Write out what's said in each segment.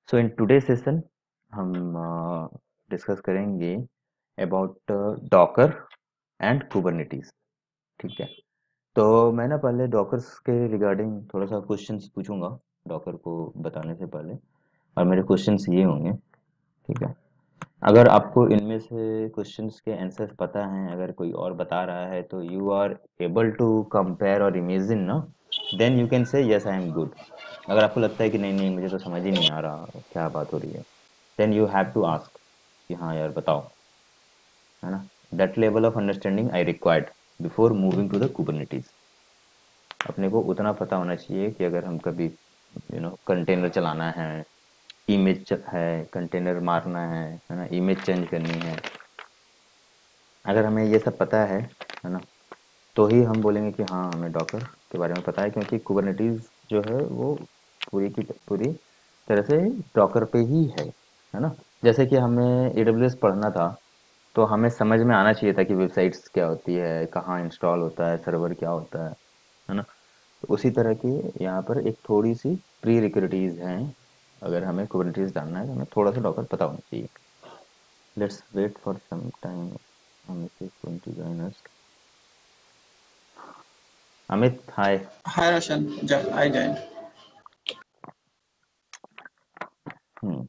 So in today session हम discuss करेंगे about Docker and Kubernetes. ठीक है। तो मैं ना पहले डॉकर्स के रिगार्डिंग थोड़ा सा क्वेश्चंस पूछूंगा डॉकर को बताने से पहले, और मेरे क्वेश्चंस ये होंगे। ठीक है। अगर आपको इनमें से क्वेश्चंस के आंसर्स पता हैं, अगर कोई और बता रहा है तो you are able to compare और इमेजिन ना, then you can say yes I am good. अगर आपको लगता है कि नहीं नहीं मुझे तो समझ ही नहीं आ रहा क्या बात हो रही है, then you have to ask कि हाँ यार बताओ, है ना। That level of understanding I required before moving to the Kubernetes. अपने को उतना पता होना चाहिए कि अगर हम कभी कंटेनर चलाना है, इमेज है, कंटेनर मारना है ना, इमेज चेंज करनी है, अगर हमें ये सब पता है ना, तो ही हम बोलेंगे कि हाँ हमें डॉकर के बारे में पता है, क्योंकि कुबरनेटिस जो है वो पूरी की पूरी तरह से डॉकर पे ही है ना। जैसे कि हमें एडब्ल्यूएस पढ़ना था, तो हमें समझ में आना चाहिए था कि वेबसाइट्स क्या होती है, कहाँ इंस्टॉल होता है, सर्वर क्या होता है ना। तो उसी तरह की यहाँ पर एक थोड़ी सी प्री रिक्विजिटीज हैं। अगर हमें कुबरनेटिस जानना है तो हमें थोड़ा सा डॉकर पता होना चाहिए। Let's wait for some time. Amit is going to join us. Amit hi. Hi Roshan, I joined. Hmm.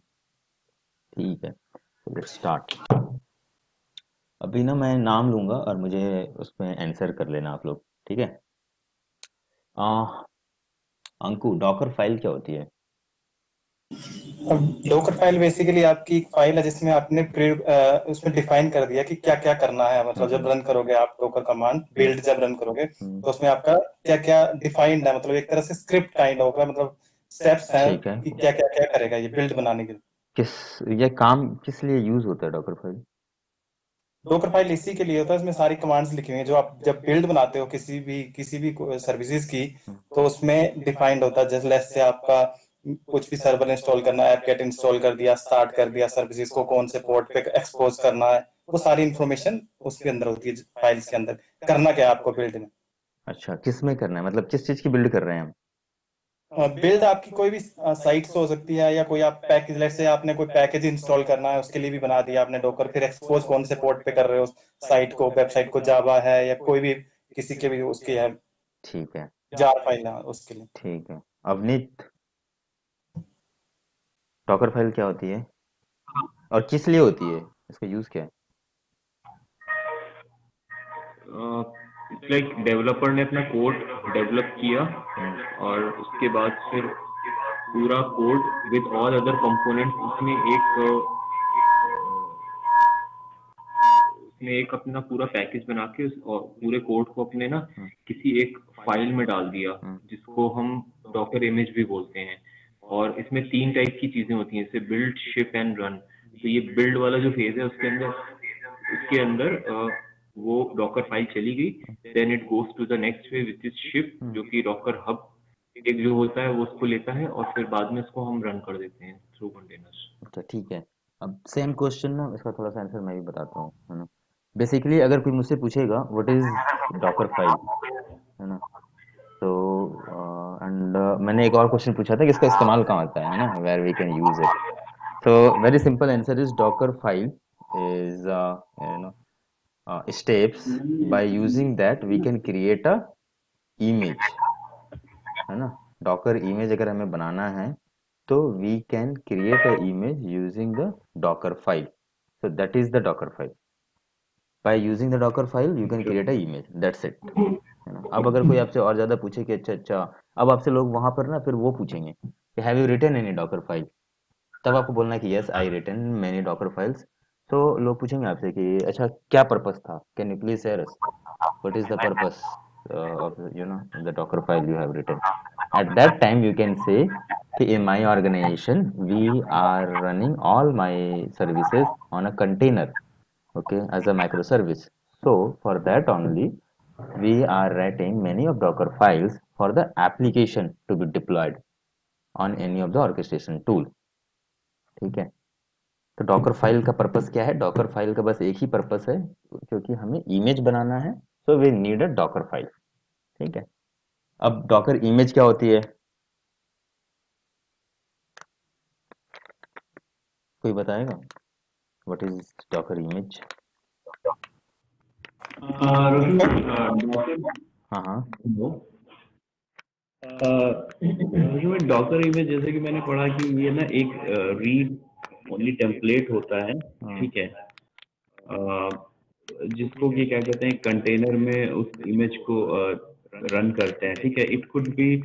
ठीक है, लेट्स स्टार्ट। अभी ना मैं नाम लूंगा और मुझे उसमें आंसर कर लेना आप लोग। ठीक है। आ, अंकु, डॉकर फाइल क्या होती है? अब डॉकर फाइल बेसिकली आपकी एक फाइल है जिसमें आपने उसमें डिफाइन कर दिया कि क्या क्या करना है। मतलब जब हम्म। रन करोगे आप डॉकर कमांड हम्म। बिल्ड जब रन करोगे हम्म। तो उसमें आपका क्या क्या डिफाइंड है। मतलब एक तरह से स्क्रिप्ट काइंड होगा, मतलब स्टेप्स हैं ठीक है। कि क्या क्या क्या करेगा ये बिल्ड बनाने के लिए। किस ये काम किस लिए यूज होता है डॉकर फाइल? डॉकर फाइल इसी के लिए होता है, इसमें सारी कमांड्स लिखी हुई हैं जो आप जब बिल्ड बनाते हो किसी भी सर्विसेज की, तो उसमें डिफाइंड होता है। जैसे लेट्स से आपका कुछ भी सर्वर इंस्टॉल करना है, एप गेट इंस्टॉल कर दिया, स्टार्ट कर दिया, सर्विसेज को कौन से पोर्ट पे एक्सपोज करना है, वो सारी इंफॉर्मेशन उसके अंदर होती है फाइल्स के अंदर। करना क्या है आपको बिल्ड में। अच्छा, किस में करना है, मतलब किस चीज की बिल्ड कर रहे हैं हम? बिल्ड आपकी कोई भी साइट्स हो सकती है, या कोई आप पैकेज, लेट्स से आपने कोई पैकेज इंस्टॉल करना है उसके लिए भी बना दिया आपने डॉकर। फिर एक्सपोज कौन से पोर्ट पे कर रहे हो साइट को, वेबसाइट को, जावा है या कोई भी किसी के भी उसकी है ठीक है। जार फाइल है उसके लिए। ठीक है। अवनीत, डॉकर फाइल क्या होती है और किस लिए होती है, इसका यूज क्या है? लाइक डेवलपर ने अपना कोड डेवलप किया और उसके बाद फिर पूरा code with all other components उसने एक अपना पूरा पैकेज बना के और पूरे कोड को अपने ना हम्म। किसी एक फाइल में डाल दिया, हम्म। जिसको हम डॉकर इमेज भी बोलते हैं। और इसमें 3 टाइप की चीजें होती हैं, जैसे बिल्ड, शिप एंड रन। तो ये बिल्ड वाला जो फेज है उसके अंदर वो डॉकर फाइल चली गई। Then it goes to the next phase which is ship, hmm. जो कि डॉकर हब एक जो होता है वो उसको लेता है, और फिर बाद में उसको हम रन कर देते हैं थ्रू कंटेनर्स। अच्छा ठीक है। अब सेम क्वेश्चन ना, इसका थोड़ा सा आंसर मैं भी बताता हूँ, है ना। बेसिकली अगर कोई मुझसे पूछेगा व्हाट इज डॉकर फाइल, है ना, तो एंड मैंने एक और क्वेश्चन पूछा था कि इसका इस्तेमाल कहाँ होता है ना, where we can use it. So very simple answer is Docker file is steps by using that we can create a image, है ना। डॉकर इमेज अगर हमें बनाना है तो we can create a image using the Docker file. So that is the Docker file. By using the Docker file you can create a image, that's it, है ना। अब अगर कोई आपसे और ज्यादा पूछे कि अच्छा अच्छा, अब आपसे लोग वहां पर ना फिर वो पूछेंगे कि have you written any Docker file, तब आपको बोलना है कि yes I written many Docker files. तो लोग पूछेंगे आपसे कि अच्छा क्या पर्पस था, can you please share us what is the purpose of the docker file you have written. At that time you can say कि in my organization we are running all my services on a container, okay, as a microservice. So for that only we are writing many of docker files for the application to be deployed on any of the orchestration tool. ठीक है। तो Docker file का purpose क्या है? Docker file का बस एक ही purpose है, क्योंकि हमें इमेज बनाना है, so we need a Docker file. ठीक है। अब डॉकर इमेज क्या होती है? कोई बताएगा व्हाट इज डॉकर इमेज? हाँ हाँ। डॉकर इमेज जैसे कि मैंने पढ़ा कि ये ना एक रीड ओनली टेम्पलेट होता है, ठीक है, जिसको कि क्या कहते हैं कंटेनर में उस इमेज को रन करते हैं, ठीक है। It could be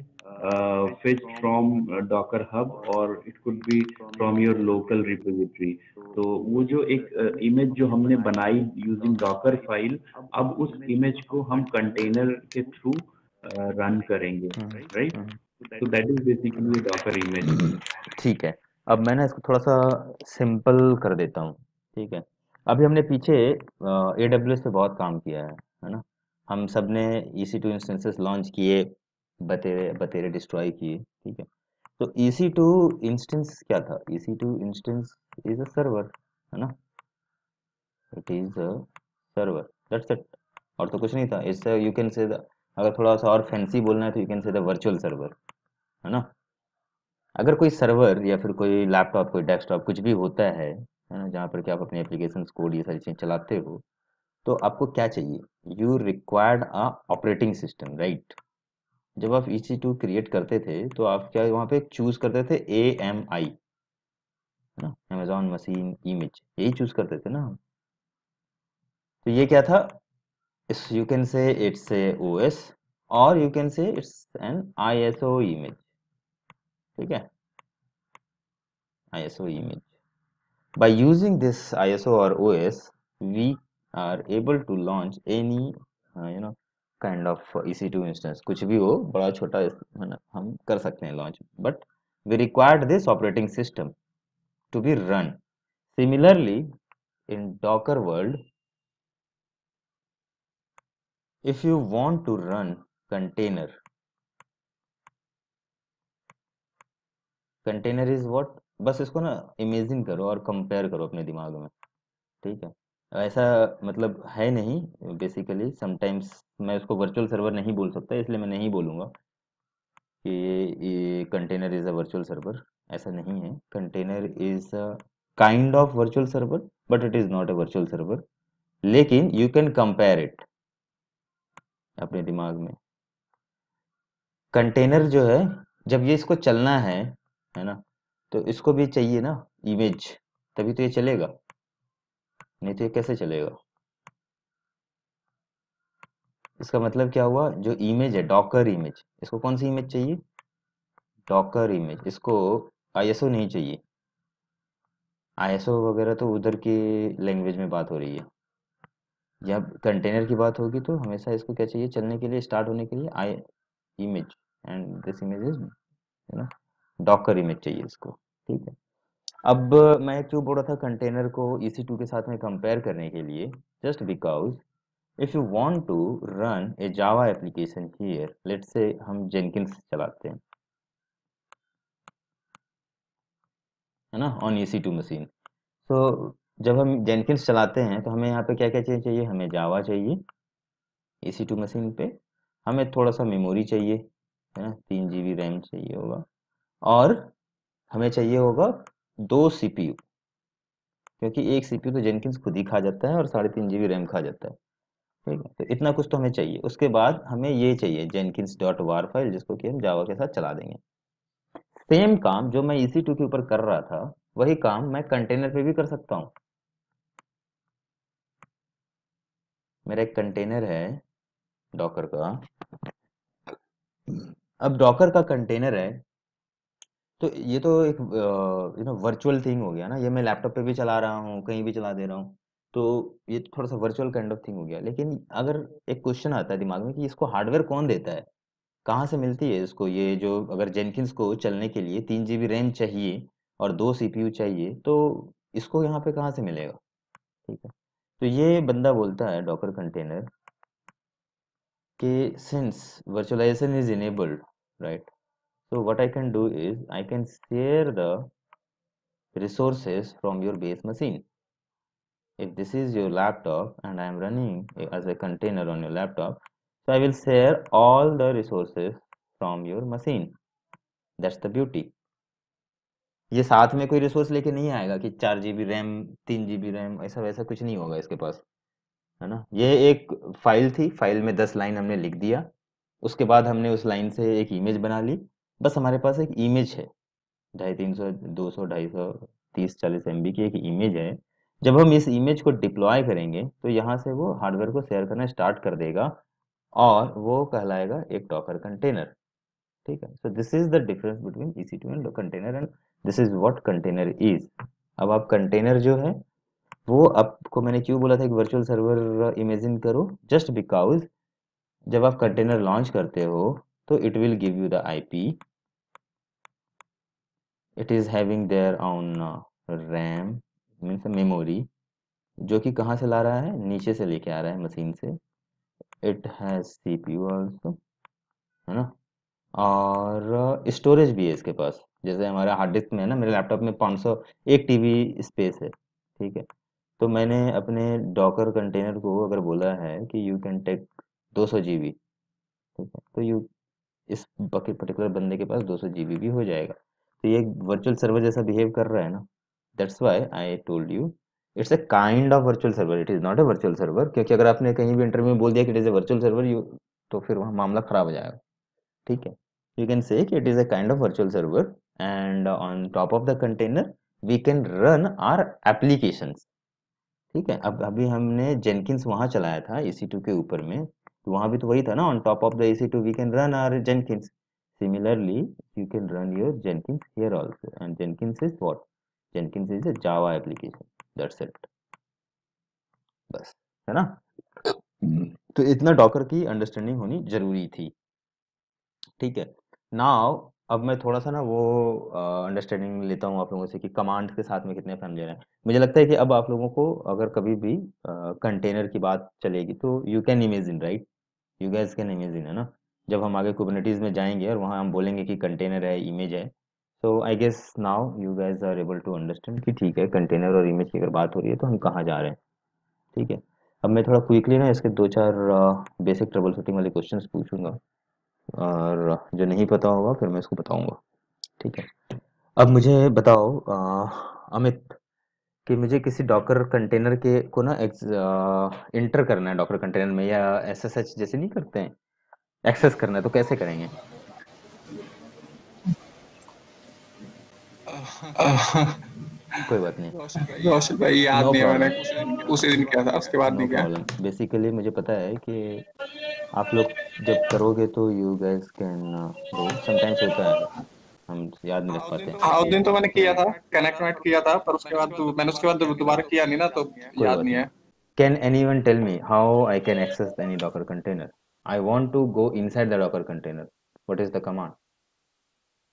fetch from Docker hub और it could be from your local repository. तो वो जो एक इमेज जो हमने बनाई यूजिंग डॉकर फाइल, अब उस इमेज को हम कंटेनर के थ्रू रन करेंगे, राइट। तो that is basically Docker image. ठीक है, अब मैं ना इसको थोड़ा सा सिंपल कर देता हूँ। ठीक है, अभी हमने पीछे AWS पे बहुत काम किया है ना। हम सब ने EC2 इंस्टेंसेस लॉन्च किए, बतेरे बतेरे डिस्ट्रॉय किए। ठीक है, तो EC2 इंस्टेंस क्या था? EC2 instance is a server, है ना। It is a server, that's it. और तो कुछ नहीं था। इससे यू कैन से अगर थोड़ा सा और फैंसी बोलना है तो यू कैन से द वर्चुअल सर्वर, है ना। अगर कोई सर्वर या फिर कोई लैपटॉप, कोई डेस्कटॉप, कुछ भी होता है ना, जहाँ पर कि आप अपने एप्लीकेशंस, कोड, ये सारी चीज़ें चलाते हो, तो आपको क्या चाहिए? You required a operating system, right. जब आप EC2 क्रिएट करते थे तो आप क्या वहाँ पे चूज करते थे? AMI, है ना, अमेजॉन मशीन इमेज, यही चूज करते थे ना हम। तो ये क्या था? इस यू कैन से इट्स ए OS, और यू कैन से इट्स एन ISO इमेज। ठीक है, ISO image. By using this ISO or OS, we are able to launch any kind of EC2 instance, कुछ भी हो, बड़ा छोटा, है ना, हम कर सकते हैं launch, but we required this operating system to be run. Similarly, in Docker world, if you want to run container, container is what? बस इसको ना इमेजिन करो और कंपेयर करो अपने दिमाग में। ठीक है, ऐसा मतलब है नहीं। बेसिकली समटाइम्स मैं उसको वर्चुअल सर्वर नहीं बोल सकता, इसलिए मैं नहीं बोलूँगा कि ये container is a virtual server. ऐसा नहीं है। Container is a kind of virtual server, but it is not a virtual server. लेकिन यू कैन कंपेयर इट अपने दिमाग में। कंटेनर जो है, जब ये इसको चलना है ना, तो इसको भी चाहिए ना इमेज, तभी तो ये चलेगा, नहीं तो ये कैसे चलेगा? इसका मतलब क्या हुआ? जो इमेज है डॉकर इमेज, इसको कौन सी इमेज चाहिए? Docker image. इसको ISO नहीं चाहिए। ISO वगैरह तो उधर की लैंग्वेज में बात हो रही है। जब कंटेनर की बात होगी तो हमेशा इसको क्या चाहिए? चलने के लिए, स्टार्ट होने के लिए आई image, and this image is, है ना, डॉकर इमेज चाहिए इसको। ठीक है, अब मैं क्यों बोल रहा था कंटेनर को EC2 के साथ में कंपेयर करने के लिए? Just because if you want to run a Java application here, let's say हम जेनकिंस चलाते हैं, है ना, ऑन EC2 मशीन। तो जब हम जेनकिंस चलाते हैं तो हमें यहाँ पे क्या क्या चीज़ चाहिए? हमें जावा चाहिए EC2 मशीन पे, हमें थोड़ा सा मेमोरी चाहिए, है ना, 3 GB रैम चाहिए होगा, और हमें चाहिए होगा 2 CPU, क्योंकि एक CPU तो जेनकिंस खुद ही खा जाता है और 3.5 GB रैम खा जाता है। ठीक है, तो इतना कुछ तो हमें चाहिए। उसके बाद हमें ये चाहिए जेनकिंस डॉट वार फाइल, जिसको कि हम जावा के साथ चला देंगे। सेम काम जो मैं EC2 के ऊपर कर रहा था, वही काम मैं कंटेनर पे भी कर सकता हूँ। मेरा एक कंटेनर है डॉकर का। अब डॉकर का कंटेनर है, तो ये तो एक वर्चुअल थिंग हो गया ना। ये मैं लैपटॉप पे भी चला रहा हूँ, कहीं भी चला दे रहा हूँ, तो ये थोड़ा सा वर्चुअल काइंड ऑफ थिंग हो गया। लेकिन अगर एक क्वेश्चन आता है दिमाग में कि इसको हार्डवेयर कौन देता है, कहाँ से मिलती है इसको ये जो, अगर जेनकिंस को चलने के लिए 3 GB रैम चाहिए और 2 CPU चाहिए, तो इसको यहाँ पे कहाँ से मिलेगा? ठीक है, तो ये बंदा बोलता है डॉकर कंटेनर कि since virtualization is enabled, right, so what I can do is I can share the resources from your base machine. If this is your laptop and I am running as a container on your laptop, so I will share all the resources from your machine. That's the beauty. ये साथ में कोई resource लेके नहीं आएगा कि 4 GB RAM, 3 GB RAM, ऐसा वैसा कुछ नहीं होगा इसके पास, है ना। ये एक फाइल थी, फाइल में 10 लाइन हमने लिख दिया, उसके बाद हमने उस लाइन से एक इमेज बना ली। बस हमारे पास एक इमेज है, 250, 300, 200, 250, 30, 40 MB की एक इमेज है। जब हम इस इमेज को डिप्लॉय करेंगे तो यहाँ से वो हार्डवेयर को शेयर करना स्टार्ट कर देगा, और वो कहलाएगा एक डॉकर कंटेनर। ठीक है, so this is the difference between EC2 and container, and this is what container is. अब आप कंटेनर जो है, वो आपको मैंने क्यों बोला था एक वर्चुअल सर्वर इमेजिन करो, जस्ट बिकॉज जब आप कंटेनर लॉन्च करते हो तो it will give you the IP, it is having their on RAM, means memory, जो कि कहाँ से ला रहा है, नीचे से लेके आ रहा है मशीन से। इट हैज CPU ऑल्सो, है ना। और स्टोरेज भी है इसके पास, जैसे हमारा हार्ड डिस्क में है ना, मेरे लैपटॉप में 501 TB स्पेस है। ठीक है, तो मैंने अपने डॉकर कंटेनर को अगर बोला है कि यू कैन टेक 200 GB, ठीक है, तो यू इस बकेट पर्टिकुलर बंदे के पास 200 GB भी हो जाएगा। तो ये वर्चुअल सर्वर जैसा बिहेव कर रहा है ना, that's why I told you it's a kind of virtual server, it is not a virtual server. क्योंकि अगर आपने कहीं भी इंटरव्यू में बोल दिया कि it is a virtual server, you, तो फिर वहाँ मामला खराब हो जाएगा। ठीक है, you can say कि it is a kind of virtual server, and on top of the container we can run our applications। ठीक है, अब अभी हमने जेनकिंस वहाँ चलाया था EC2 के ऊपर में, तो वहाँ भी तो वही था ना, on top of the EC2 we can run our Jenkins। Similarly you can run your Jenkins here also, and Jenkins is what? Jenkins is a Java application, that's it, बस, है ना। तो इतना डॉकर की अंडरस्टैंडिंग होनी जरूरी थी। ठीक है, नाउ अब मैं थोड़ा सा ना वो अंडरस्टैंडिंग लेता हूँ आप लोगों से कि कमांड के साथ में कितने फैमिलियर हैं। मुझे लगता है कि अब आप लोगों को अगर कभी भी कंटेनर की बात चलेगी तो you can imagine, right, you gas can imagine, है ना। जब हम आगे कुबरनेटीज में जाएंगे और वहाँ हम बोलेंगे कि कंटेनर है, इमेज है, तो I guess now you guys are able to understand कि ठीक है, कंटेनर और इमेज की अगर बात हो रही है तो हम कहाँ जा रहे हैं। ठीक है, अब मैं थोड़ा क्विकली ना इसके दो चार बेसिक ट्रबल शूटिंग वाले क्वेश्चंस पूछूंगा, और जो नहीं पता होगा फिर मैं इसको बताऊंगा। ठीक है, अब मुझे बताओ अमित, कि मुझे किसी डॉकर कंटेनर के को ना इंटर करना है डॉकर कंटेनर में, या SSH जैसे नहीं करते हैं, एक्सेस करना है, तो कैसे करेंगे। कोई बात नहीं, रोशन भाई याद नो नहीं है, मैंने प्रॉब्लम, उसी दिन किया था, उसके बाद नो नहीं किया। प्रॉब्लम। बेसिकली मुझे पता है कि आप लोग जब करोगे तो you gas can do, sometimes होता है हम याद नहीं रख पाते। हाँ उस दिन तो मैंने किया था, कनेक्ट वनेक्ट किया था, पर उसके बाद मैंने उसके बाद दोबारा किया नहीं ना, तो कोई याद बात नहीं नहीं। है। Can anyone tell me how I can access any Docker container? I want to go inside the Docker container. What is the command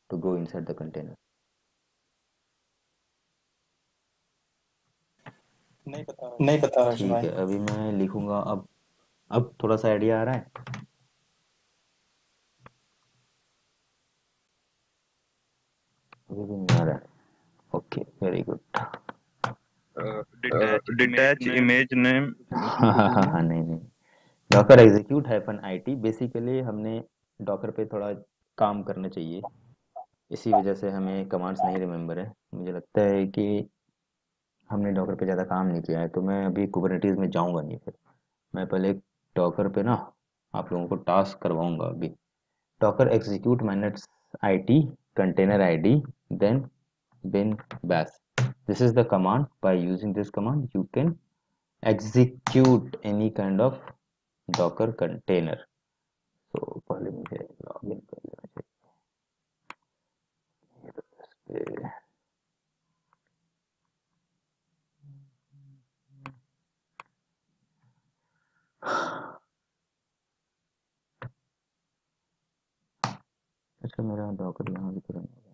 to go inside the container? नहीं पता रोशन ठीक भाई। है, अभी मैं लिखूंगा। अब थोड़ा सा आइडिया आ रहा है, अभी भी नहीं आ रहा है। Okay, very good. Detach image name. नहीं नहीं, Docker execute hyphen IT, basically हमने डॉकर पे थोड़ा काम करना चाहिए, इसी वजह से हमें कमांड्स नहीं रिमेम्बर है। मुझे लगता है कि हमने डॉकर पे ज़्यादा काम नहीं किया है, तो मैं अभी कुबरनेटीज़ में जाऊंगा नहीं। फिर मैं पहले डॉकर पे ना आप लोगों को टास्क करवाऊंगा अभी। Docker execute minus IT container ID, then bin bash, this is the command. By using this command you can execute any kind of docker container। तो पहले मुझे लॉग इन कर लेना चाहिए। अच्छा, मेरा डॉकर यहाँ भी करेंगे,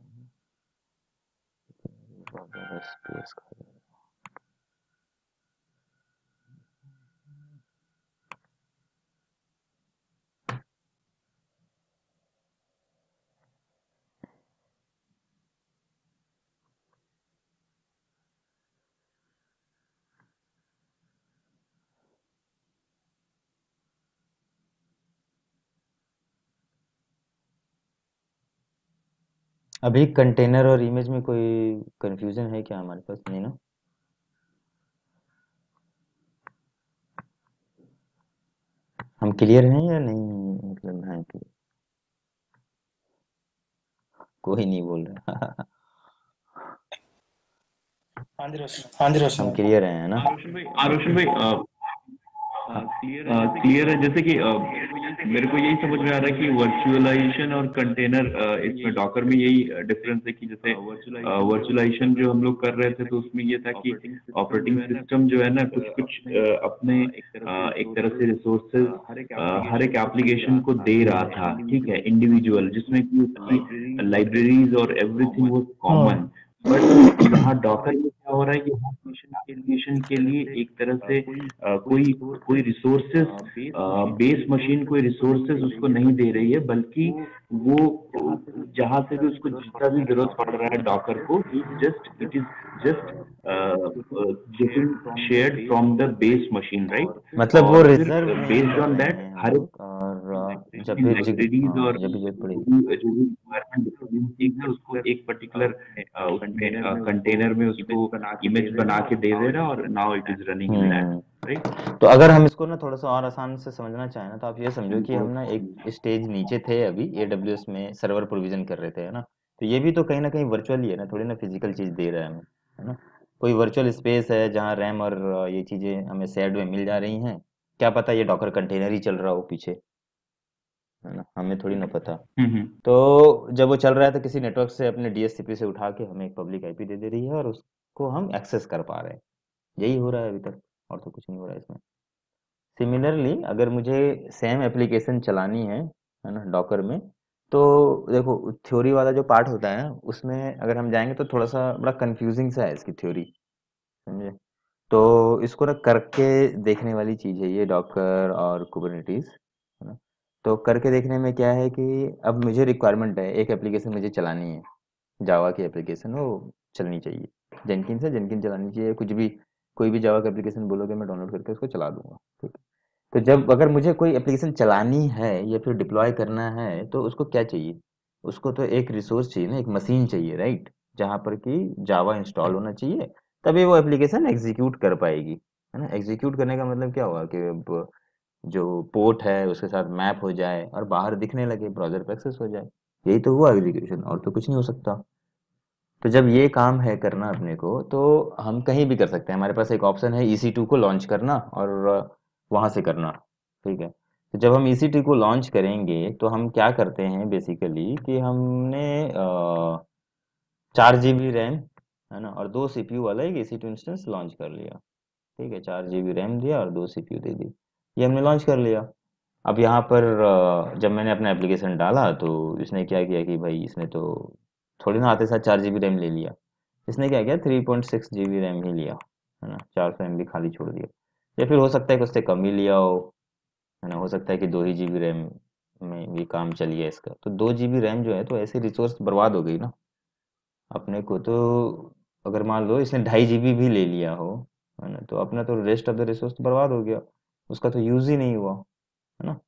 स्पेस का। अभी कंटेनर और इमेज में कोई कंफ्यूजन है क्या हमारे पास? नहीं ना? हम क्लियर हैं या नहीं, मतलब है कि कोई नहीं बोल रहा? हाँ जी रोशन, हाँ जी रोशन हम भाई। क्लियर हैं, है ना? रोशन भाई हाँ। क्लियर है, जैसे कि मेरे को यही समझ में आ रहा है कि वर्चुअलाइजेशन और कंटेनर, इसमें डॉकर में यही डिफरेंस है कि जैसे वर्चुअलाइजेशन जो हम लोग कर रहे थे तो उसमें ये था कि ऑपरेटिंग सिस्टम जो है ना कुछ कुछ अपने एक तरह से रिसोर्सेज हर एक एप्लीकेशन को दे रहा था, ठीक है, इंडिविजुअल, जिसमें कि उसकी लाइब्रेरीज और एवरीथिंग वाज हाँ। कॉमन। बट यहाँ डॉकर में क्या हो रहा है कि हर एप्लीकेशन के लिए एक तरह से कोई कोई रिसोर्सेस, बेस मशीन कोई रिसोर्सेस उसको नहीं दे रही है, बल्कि वो जहां से भी उसको जितना भी जरूरत पड़ रहा है डॉकर को, it is just getting shared from the base machine, right? मतलब वो और फिर रिजर्व में बेस्ड कर ऑन रहे दैट हैं हम हर लोग, और जब भी लाइब्रेरीज हाँ, और जब भी जरूरत पड़ेगी। जो भी रिक्वायरमेंट डिपेंडेंसीज है उसको एक पर्टिकुलर उसमें कंटेनर में उसको इमेज बना के दे दे रहा, और now it is running in that, hmm. Right? तो अगर हम इसको ना थोड़ा सा और आसान से समझना चाहें ना, तो आप ये समझो कि हम ना एक स्टेज नीचे थे अभी एडब्ल्यूएस में, सर्वर प्रोविजन कर रहे थे, है ना? तो ये भी तो कहीं ना कहीं वर्चुअल ही है ना, थोड़ी ना फिजिकल चीज दे रहा है हमें, है ना? कोई वर्चुअल स्पेस है जहाँ रैम और ये चीजें हमें शेयर्ड में मिल जा रही हैं। क्या पता ये डॉकर कंटेनर ही चल रहा हो पीछे, है ना? हमें थोड़ी ना पता। हम्म। तो जब वो चल रहा है तो किसी नेटवर्क से अपने डीएचसीपी से उठा के हमें एक पब्लिक आईपी दे दे रही है, और उसको हम एक्सेस कर पा रहे हैं। यही हो रहा है अभी तक, और तो कुछ नहीं हो रहा है इसमें। सिमिलरली अगर मुझे सेम एप्लीकेशन चलानी है ना, डॉकर में, तो देखो थ्योरी वाला जो पार्ट होता है ना, उसमें अगर हम जाएंगे तो थोड़ा सा बड़ा कंफ्यूजिंग सा है इसकी थ्योरी, समझे? तो इसको ना करके देखने वाली चीज़ है ये डॉकर और कुबरनेटिस, है ना? तो करके देखने में क्या है कि अब मुझे रिक्वायरमेंट है, एक एप्लीकेशन मुझे चलानी है, जावा की एप्लीकेशन वो चलनी चाहिए। जेनकिन से जेनकिन चलानी चाहिए, कुछ भी, कोई भी जावा का एप्लीकेशन बोलोगे मैं डाउनलोड करके उसको चला दूंगा, ठीक है? तो जब अगर मुझे कोई एप्लीकेशन चलानी है या फिर डिप्लॉय करना है तो उसको क्या चाहिए? उसको तो एक रिसोर्स चाहिए ना, एक मशीन चाहिए, राइट? जहाँ पर कि जावा इंस्टॉल होना चाहिए, तभी वो एप्लीकेशन एग्जीक्यूट कर पाएगी, है ना? एग्जीक्यूट करने का मतलब क्या हुआ कि अब जो पोर्ट है उसके साथ मैप हो जाए और बाहर दिखने लगे, ब्राउज़र पे एक्सेस हो जाए। यही तो हुआ एग्जीक्यूशन, और तो कुछ नहीं हो सकता। तो जब ये काम है करना अपने को, तो हम कहीं भी कर सकते हैं। हमारे पास एक ऑप्शन है EC2 को लॉन्च करना और वहाँ से करना, ठीक है? तो जब हम EC2 को लॉन्च करेंगे तो हम क्या करते हैं बेसिकली कि हमने 4 GB रैम, है ना, और 2 CPU वाला एक EC2 इंस्टेंस लॉन्च कर लिया, ठीक है? 4 GB रैम दिया और 2 CPU दे दी, ये हमने लॉन्च कर लिया। अब यहाँ पर जब मैंने अपना एप्लीकेशन डाला तो इसने क्या किया कि भाई इसने तो थोड़ी ना आते साथ 4 GB रैम ले लिया। इसने क्या किया, 3.6 GB रैम ही लिया, है ना? 400 MB खाली छोड़ दिया। या फिर हो सकता है कि उससे कम ही लिया हो, है ना? हो सकता है कि 2 ही GB रैम में भी काम चल गया इसका। तो 2 GB रैम जो है तो ऐसी रिसोर्स बर्बाद हो गई ना अपने को। तो अगर मान लो इसने 2.5 GB भी ले लिया हो, है ना, तो अपना तो रेस्ट ऑफ द रिसोर्स तो बर्बाद हो गया, उसका तो यूज ही नहीं हुआ, है ना?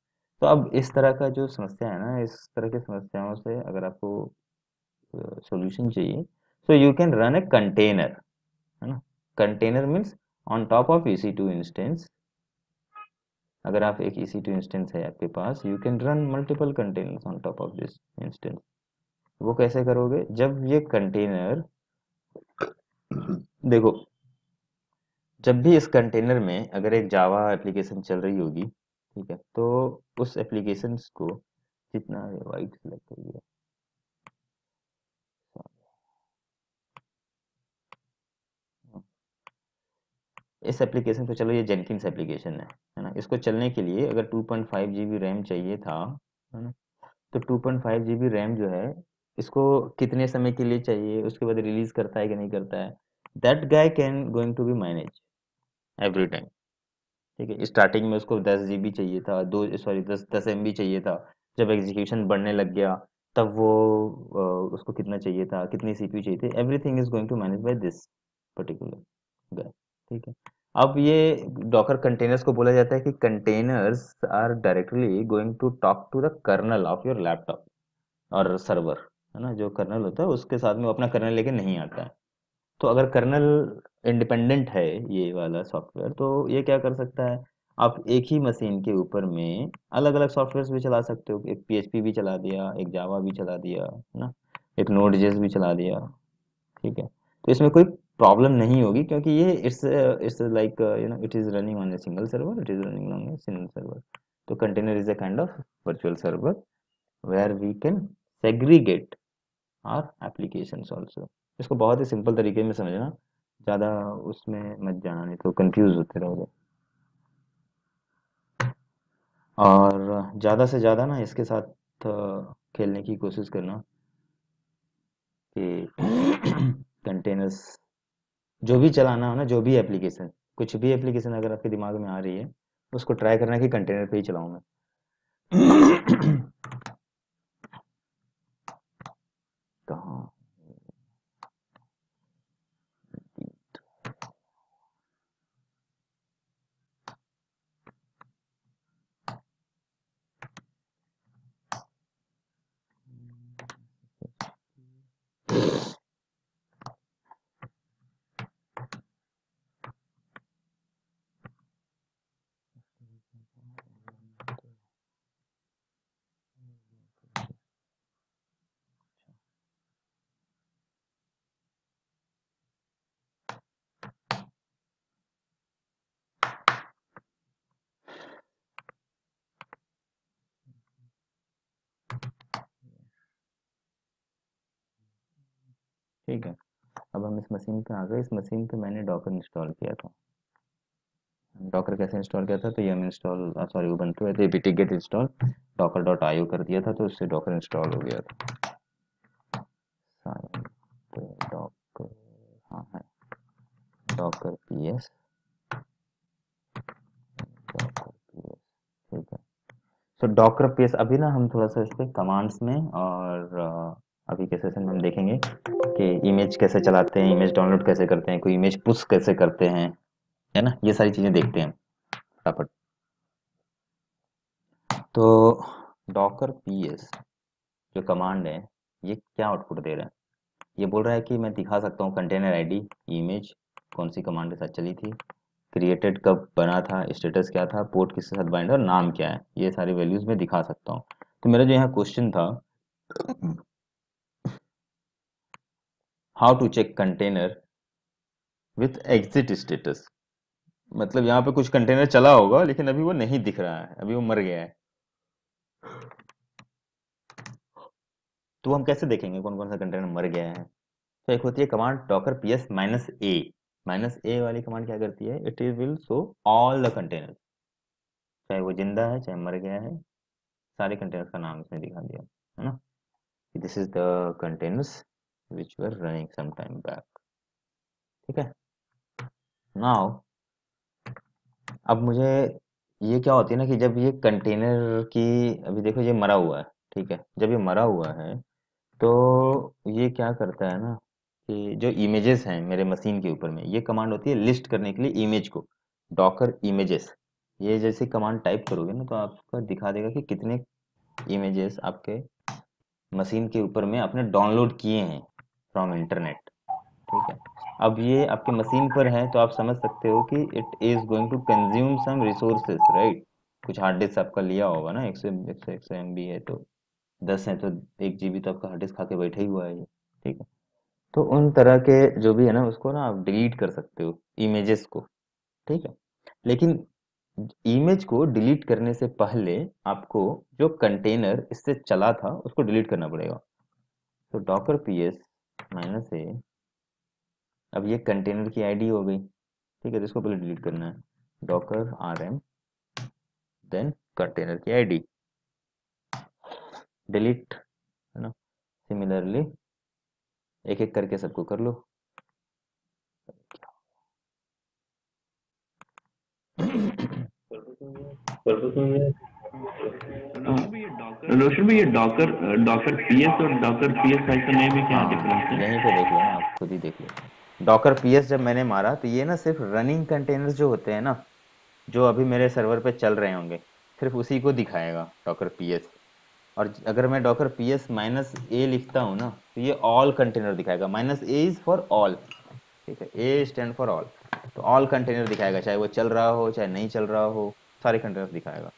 तो अब इस तरह का जो समस्या है ना, इस तरह की समस्याओं से अगर आपको सॉल्यूशन चाहिए, so you can run a container, है ना? Container means on top of EC2 instance. अगर आप एक EC2 इंस्टेंस है आपके पास, you can run multiple containers on top of this instance. वो कैसे करोगे? जब ये कंटेनर, देखो, जब भी इस कंटेनर में अगर एक जावा एप्लीकेशन चल रही होगी, ठीक है, तो उस एप्लीकेशन को जितना वाइट सिलेक्ट करिए, इस एप्लीकेशन को, चलो ये जेनकिन्स एप्लीकेशन है ना? इसको चलने के लिए अगर 2.5 GB रैम चाहिए था, है ना? तो 2.5 GB रैम जो है, इसको कितने समय के लिए चाहिए, उसके बाद रिलीज करता है कि नहीं करता है, that guy can going to be manage every time, ठीक है? स्टार्टिंग में उसको 10 GB चाहिए था, दो सॉरी 10 MB चाहिए था। जब एग्जीक्यूशन बढ़ने लग गया तब वो उसको कितना चाहिए था, कितनी CPU चाहिए थी, everything is going to manage by this particular guy, ठीक है? अब ये डॉकर कंटेनर्स को बोला जाता है कि containers are directly going to talk to the kernel of your laptop और सर्वर, है ना, जो कर्नल होता है उसके साथ में वो अपना कर्नल लेके नहीं आता है। तो अगर कर्नल इंडिपेंडेंट है ये वाला सॉफ्टवेयर, तो ये क्या कर सकता है, आप एक ही मशीन के ऊपर में अलग अलग सॉफ्टवेयर भी चला सकते हो। एक पीएचपी भी चला दिया, एक जावा भी चला दिया, है ना, एक नोड जेएस भी चला दिया। ठीक है, तो इसमें कोई प्रॉब्लम नहीं होगी, क्योंकि ये it's like it is running on a single server, it is running on a single server. तो container is a kind of virtual server where we can segregate our applications also. इसको बहुत ही simple तरीके में समझना, ज़्यादा उसमें मत जाना, नहीं तो कंफ्यूज होते रहोगे। और ज़्यादा से ज़्यादा ना इसके साथ खेलने की कोशिश करना कि कंटेनर्स जो भी चलाना हो ना, जो भी एप्लीकेशन, कुछ भी एप्लीकेशन अगर आपके दिमाग में आ रही है, उसको ट्राई करना कि कंटेनर पे ही चलाऊं मैं। कहाँ, ठीक है। अब हम इस मशीन पे आ गए। इस मशीन पे मैंने डॉकर इंस्टॉल किया था। डॉकर कैसे इंस्टॉल किया था, तो ये हम इंस्टॉल सॉरी उबंटू है तो apt get install Docker dot IO कर दिया था, तो उससे डॉकर इंस्टॉल हो गया था। शायद डॉकर, हाँ है, डॉकर पीएस, डॉकर पीएस, ठीक है। तो डॉकर पीएस अभी ना हम थोड़ा सा इस पे कमांड्स में और अभी के सेशन में हम देखेंगे कि इमेज कैसे चलाते हैं, इमेज डाउनलोड कैसे करते हैं, कोई इमेज पुश कैसे करते हैं, है ना, ये सारी चीज़ें देखते हैं फटाफट। तो डॉकर पीएस जो कमांड है, ये क्या आउटपुट दे रहा है, ये बोल रहा है कि मैं दिखा सकता हूँ कंटेनर आईडी, इमेज कौन सी कमांड के साथ चली थी, क्रिएटेड कब बना था, स्टेटस क्या था, पोर्ट किसके साथ बाइंड और नाम क्या है, ये सारी वैल्यूज मैं दिखा सकता हूँ। तो मेरा जो यहाँ क्वेश्चन था, how to check container with exit status, मतलब यहाँ पे कुछ कंटेनर चला होगा लेकिन अभी वो नहीं दिख रहा है, अभी वो मर गया है। तो हम कैसे देखेंगे कौन कौन सा कंटेनर मर गया है। तो एक होती है command Docker PS -a। -a वाली कमांड क्या करती है, it will show all the container, चाहे वो जिंदा है चाहे मर गया है, सारे कंटेनर्स का नाम इसने दिखा दिया, है ना। This is the containers which were running some time back. ठीक है, नाउ अब मुझे ये क्या होती है ना कि जब ये कंटेनर की, अभी देखो ये मरा हुआ है, ठीक है, जब ये मरा हुआ है तो ये क्या करता है ना कि जो इमेजेस हैं मेरे मशीन के ऊपर में, ये कमांड होती है लिस्ट करने के लिए इमेज को, डॉकर इमेजेस। ये जैसे कमांड टाइप करोगे ना तो आपको दिखा देगा कि कितने इमेजेस आपके मशीन के ऊपर में आपने डाउनलोड किए हैं फ्रॉम इंटरनेट। ठीक है, अब ये आपके मशीन पर है तो आप समझ सकते हो कि it is going to consume some resources, right. कुछ हार्ड डिस्क आपका लिया होगा ना, 100 MB है तो 10 है तो 1 GB तो आपका हार्ड डिस्क खा के बैठा ही हुआ है ये। ठीक है, तो उन तरह के जो भी है ना उसको ना आप डिलीट कर सकते हो इमेजेस को। ठीक है, लेकिन इमेज को डिलीट करने से पहले आपको जो कंटेनर इससे चला था उसको डिलीट करना पड़ेगा। तो डॉकर पीएस -a, अब ये कंटेनर की आईडी हो गई, ठीक है, तो इसको पहले डिलीट करना है, डॉकर rm देन कंटेनर की आईडी डिलीट, है ना। सिमिलरली एक एक करके सबको कर लो। रोशन भाई, ये डॉकर डॉकर पीएस और डॉकर पीएस फाइल का नेम में क्या हाँ, डिफरेंस है? यहीं पे देख लो ना, आप खुद ही देख लो। डॉकर पीएस जब मैंने मारा तो ये ना सिर्फ रनिंग कंटेनर्स जो होते हैं ना, जो अभी मेरे सर्वर पे चल रहे होंगे, सिर्फ उसी को दिखाएगा डॉकर पीएस। और अगर मैं डॉकर ps माइनस ए लिखता हूँ ना, तो ये ऑल कंटेनर दिखाएगा। Minus A is for all, ठीक है, ए स्टैंड फॉर ऑल, तो ऑल कंटेनर दिखाएगा, चाहे वो चल रहा हो चाहे नहीं चल रहा हो, सारे कंटेनर दिखाएगा।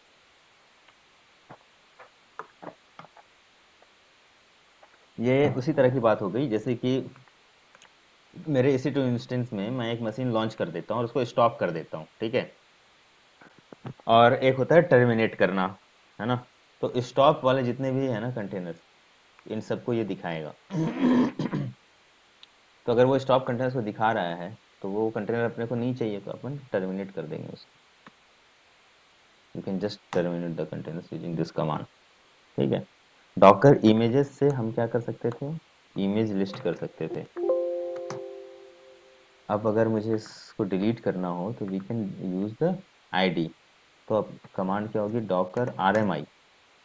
ये उसी तरह की बात हो गई जैसे कि मेरे EC2 इंस्टेंस में मैं एक मशीन लॉन्च कर देता हूँ और उसको स्टॉप कर देता हूँ, ठीक है। और एक होता है टर्मिनेट करना, है ना। तो स्टॉप वाले जितने भी है ना कंटेनर, इन सबको ये दिखाएगा। तो अगर वो स्टॉप कंटेनर्स को दिखा रहा है तो वो कंटेनर अपने को नहीं चाहिए, तो अपन टर्मिनेट कर देंगे उसको। You can just terminate the containers using this command, ठीक है। डॉकर इमेजेस से हम क्या कर सकते थे, इमेज लिस्ट कर सकते थे। अब अगर मुझे इसको डिलीट करना हो तो we can use the ID. तो अब कमांड क्या होगी, डॉकर RMI।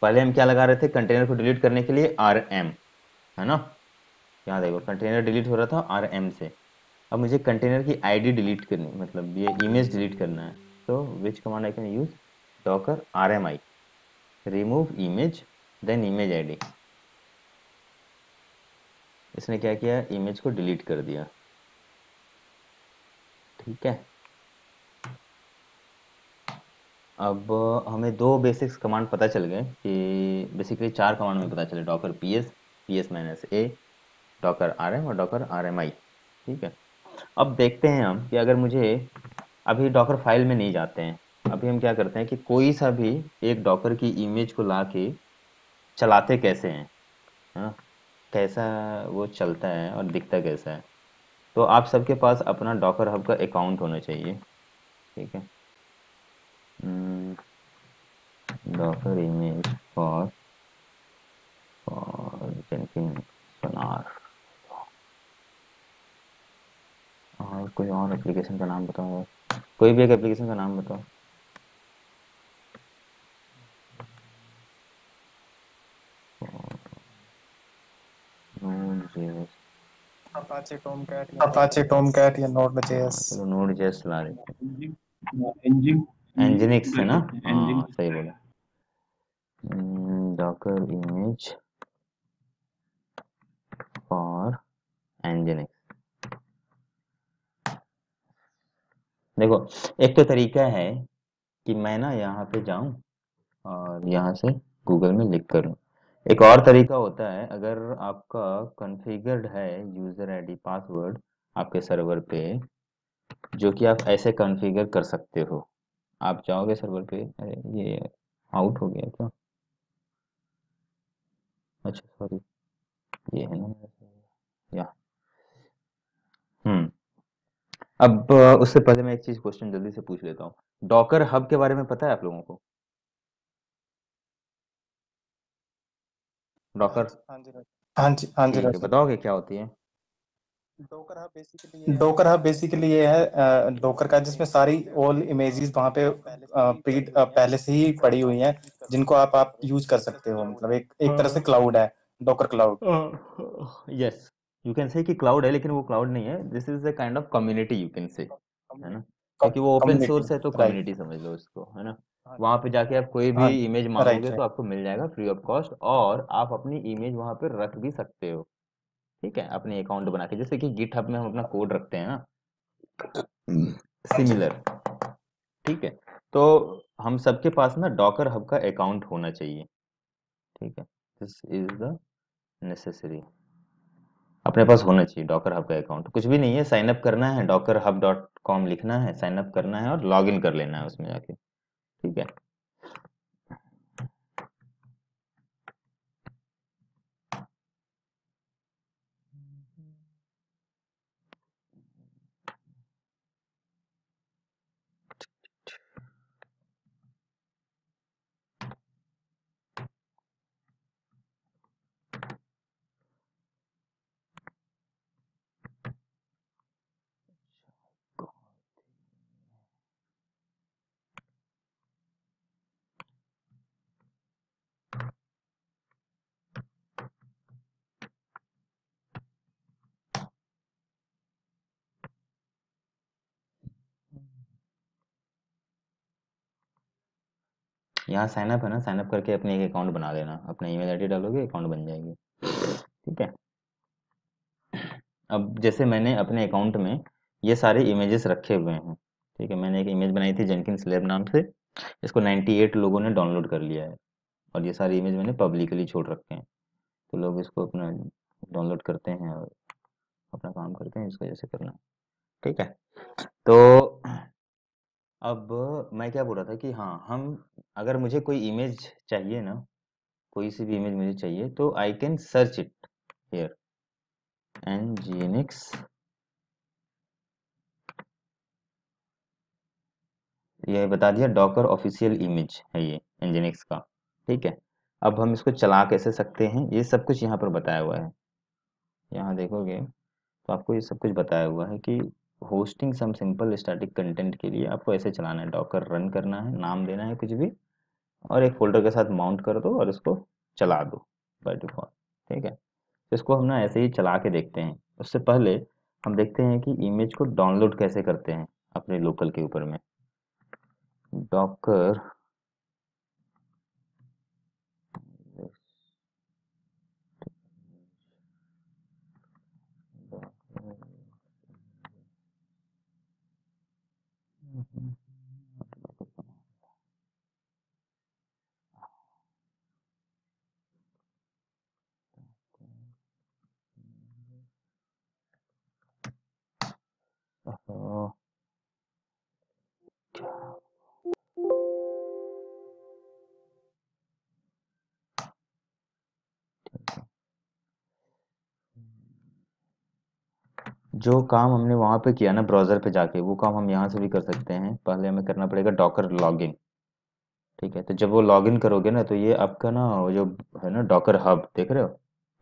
पहले हम क्या लगा रहे थे कंटेनर को डिलीट करने के लिए, RM, है ना। यहाँ देखो कंटेनर डिलीट हो रहा था RM से। अब मुझे कंटेनर की आईडी डिलीट करनी, मतलब ये इमेज डिलीट करना है। तो which command I can use, Docker RMI remove image then image ID. इसने क्या किया, इमेज को डिलीट कर दिया, ठीक है। अब हमें दो बेसिक्स कमांड पता चल गए कि बेसिकली चार कमांड में पता चले, डॉकर ps माइनस ए, डॉकर RM और डॉकर RMI, ठीक है। अब देखते हैं हम कि अगर मुझे, अभी डॉकर फाइल में नहीं जाते हैं, अभी हम क्या करते हैं कि कोई सा भी एक डॉकर की इमेज को ला के चलाते कैसे हैं, हाँ, कैसा वो चलता है और दिखता कैसा है। तो आप सबके पास अपना डॉकर हब का अकाउंट होना चाहिए, ठीक है। डॉकर इमेज फॉर जेनकिन सोनार। और कोई और एप्लीकेशन का नाम बताओ, कोई भी एक एप्लीकेशन का नाम बताओ। Node.js, अपाचे टॉमकैट या Node.js। चलो Node.js ला लेते एनजिन हैं। Nginx है ना, एनजिन हाँ सही बोला। Docker image for Nginx। देखो, एक तो तरीका है कि मैं ना यहाँ पे जाऊँ और यहाँ से गूगल में लिख करूँ। एक और तरीका होता है, अगर आपका कॉन्फ़िगर्ड है यूज़र आईडी पासवर्ड आपके सर्वर पे, जो कि आप ऐसे कॉन्फ़िगर कर सकते हो। आप जाओगे सर्वर पे, अरे ये आउट हो गया क्या, अच्छा सॉरी, ये है ना मेरा server। या हम्म अब उससे पहले मैं एक चीज़ क्वेश्चन जल्दी से पूछ लेता हूँ। डॉकर हब के बारे में पता है आप लोगों को, डॉकर? हाँ जी ठीक है, बताओगे क्या होती है? डोकर हब बेसिकली ये है डोकर का, जिसमें सारी ऑल इमेजेस वहाँ पे पहले से ही पड़ी हुई हैं, जिनको आप यूज कर सकते हो। मतलब एक तरह से क्लाउड है, docker cloud. Yes, you can से कि क्लाउड है, लेकिन वो क्लाउड नहीं है, this is a kind of community you can से, है ना। क्योंकि वो ओपन कम्युनिटी, सोर्स है तो राइट कम्युनिटी समझ लो इसको, है ना। वहाँ पे जाके आप कोई भी हाँ, इमेज राइट मांगोगे तो राइट आपको मिल जाएगा फ्री ऑफ कॉस्ट, और आप अपनी इमेज वहाँ पे रख भी सकते हो, ठीक है, अपने अकाउंट बना के, जैसे कि गिटहब में हम अपना कोड रखते हैं ना, हाँ जी। सिमिलर, ठीक है। तो हम सबके पास ना डॉकर हब का अकाउंट होना चाहिए, ठीक है, दिस इज द नेसेसरी। अपने पास होना चाहिए डॉकर हब का अकाउंट, कुछ भी नहीं है, साइन अप करना है, dockerhub.com लिखना है, साइन अप करना है और लॉग इन कर लेना है उसमें जाके, ठीक है। यहाँ साइन अप है ना, साइन अप करके अपने एक अकाउंट बना लेना, अपना ईमेल आईडी डालोगे अकाउंट बन जाएगी। ठीक है। अब जैसे मैंने अपने अकाउंट में ये सारे इमेजेस रखे हुए हैं। ठीक है, मैंने एक इमेज बनाई थी जेनकिंस लैब नाम से, इसको 98 लोगों ने डाउनलोड कर लिया है, और ये सारी इमेज मैंने पब्लिकली छोड़ रखे हैं, तो लोग इसको अपना डाउनलोड करते हैं और अपना काम करते हैं, इसको जैसे करना। ठीक है। तो अब मैं क्या बोल रहा था कि हाँ, हम अगर मुझे कोई इमेज चाहिए ना, कोई सी भी इमेज मुझे चाहिए, तो I can search it here nginx। ये बता दिया डॉकर ऑफिशियल इमेज है ये nginx का। ठीक है। अब हम इसको चला कैसे सकते हैं, ये सब कुछ यहाँ पर बताया हुआ है। यहाँ देखोगे तो आपको ये सब कुछ बताया हुआ है कि hosting some simple static content के लिए आपको ऐसे चलाना है, डॉकर रन करना है, नाम देना है कुछ भी, और एक फोल्डर के साथ माउंट कर दो और इसको चला दो बाय डिफॉल्ट। ठीक है। तो इसको हम ना ऐसे ही चला के देखते हैं। उससे पहले हम देखते हैं कि इमेज को डाउनलोड कैसे करते हैं अपने लोकल के ऊपर में। डॉकर जो काम हमने वहां पे किया ना ब्राउजर पे जाके, वो काम हम यहाँ से भी कर सकते हैं। पहले हमें करना पड़ेगा डॉकर लॉगिन। ठीक है। तो जब वो लॉगिन करोगे ना, तो ये आपका ना वो जो है ना डॉकर हब, देख रहे हो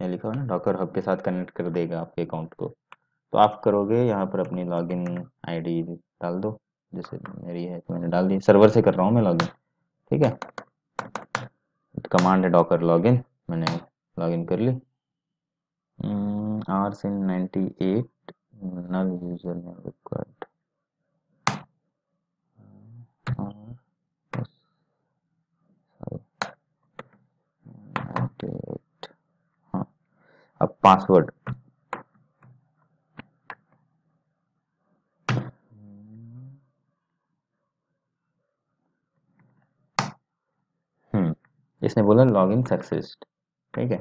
ये लिखा हुआ है ना, डॉकर हब के साथ कनेक्ट कर देगा आपके अकाउंट को। तो आप करोगे यहाँ पर अपनी लॉगिन आईडी डाल दो, जैसे मेरी है तो मैंने डाल दी, सर्वर से कर रहा हूँ मैं लॉगिन। ठीक है। कमांड है डॉकर लॉगिन, मैंने लॉगिन कर ली। rsin98 null user name required. हाँ, अब पासवर्ड इसने बोला लॉगिन सक्सेस। ठीक है।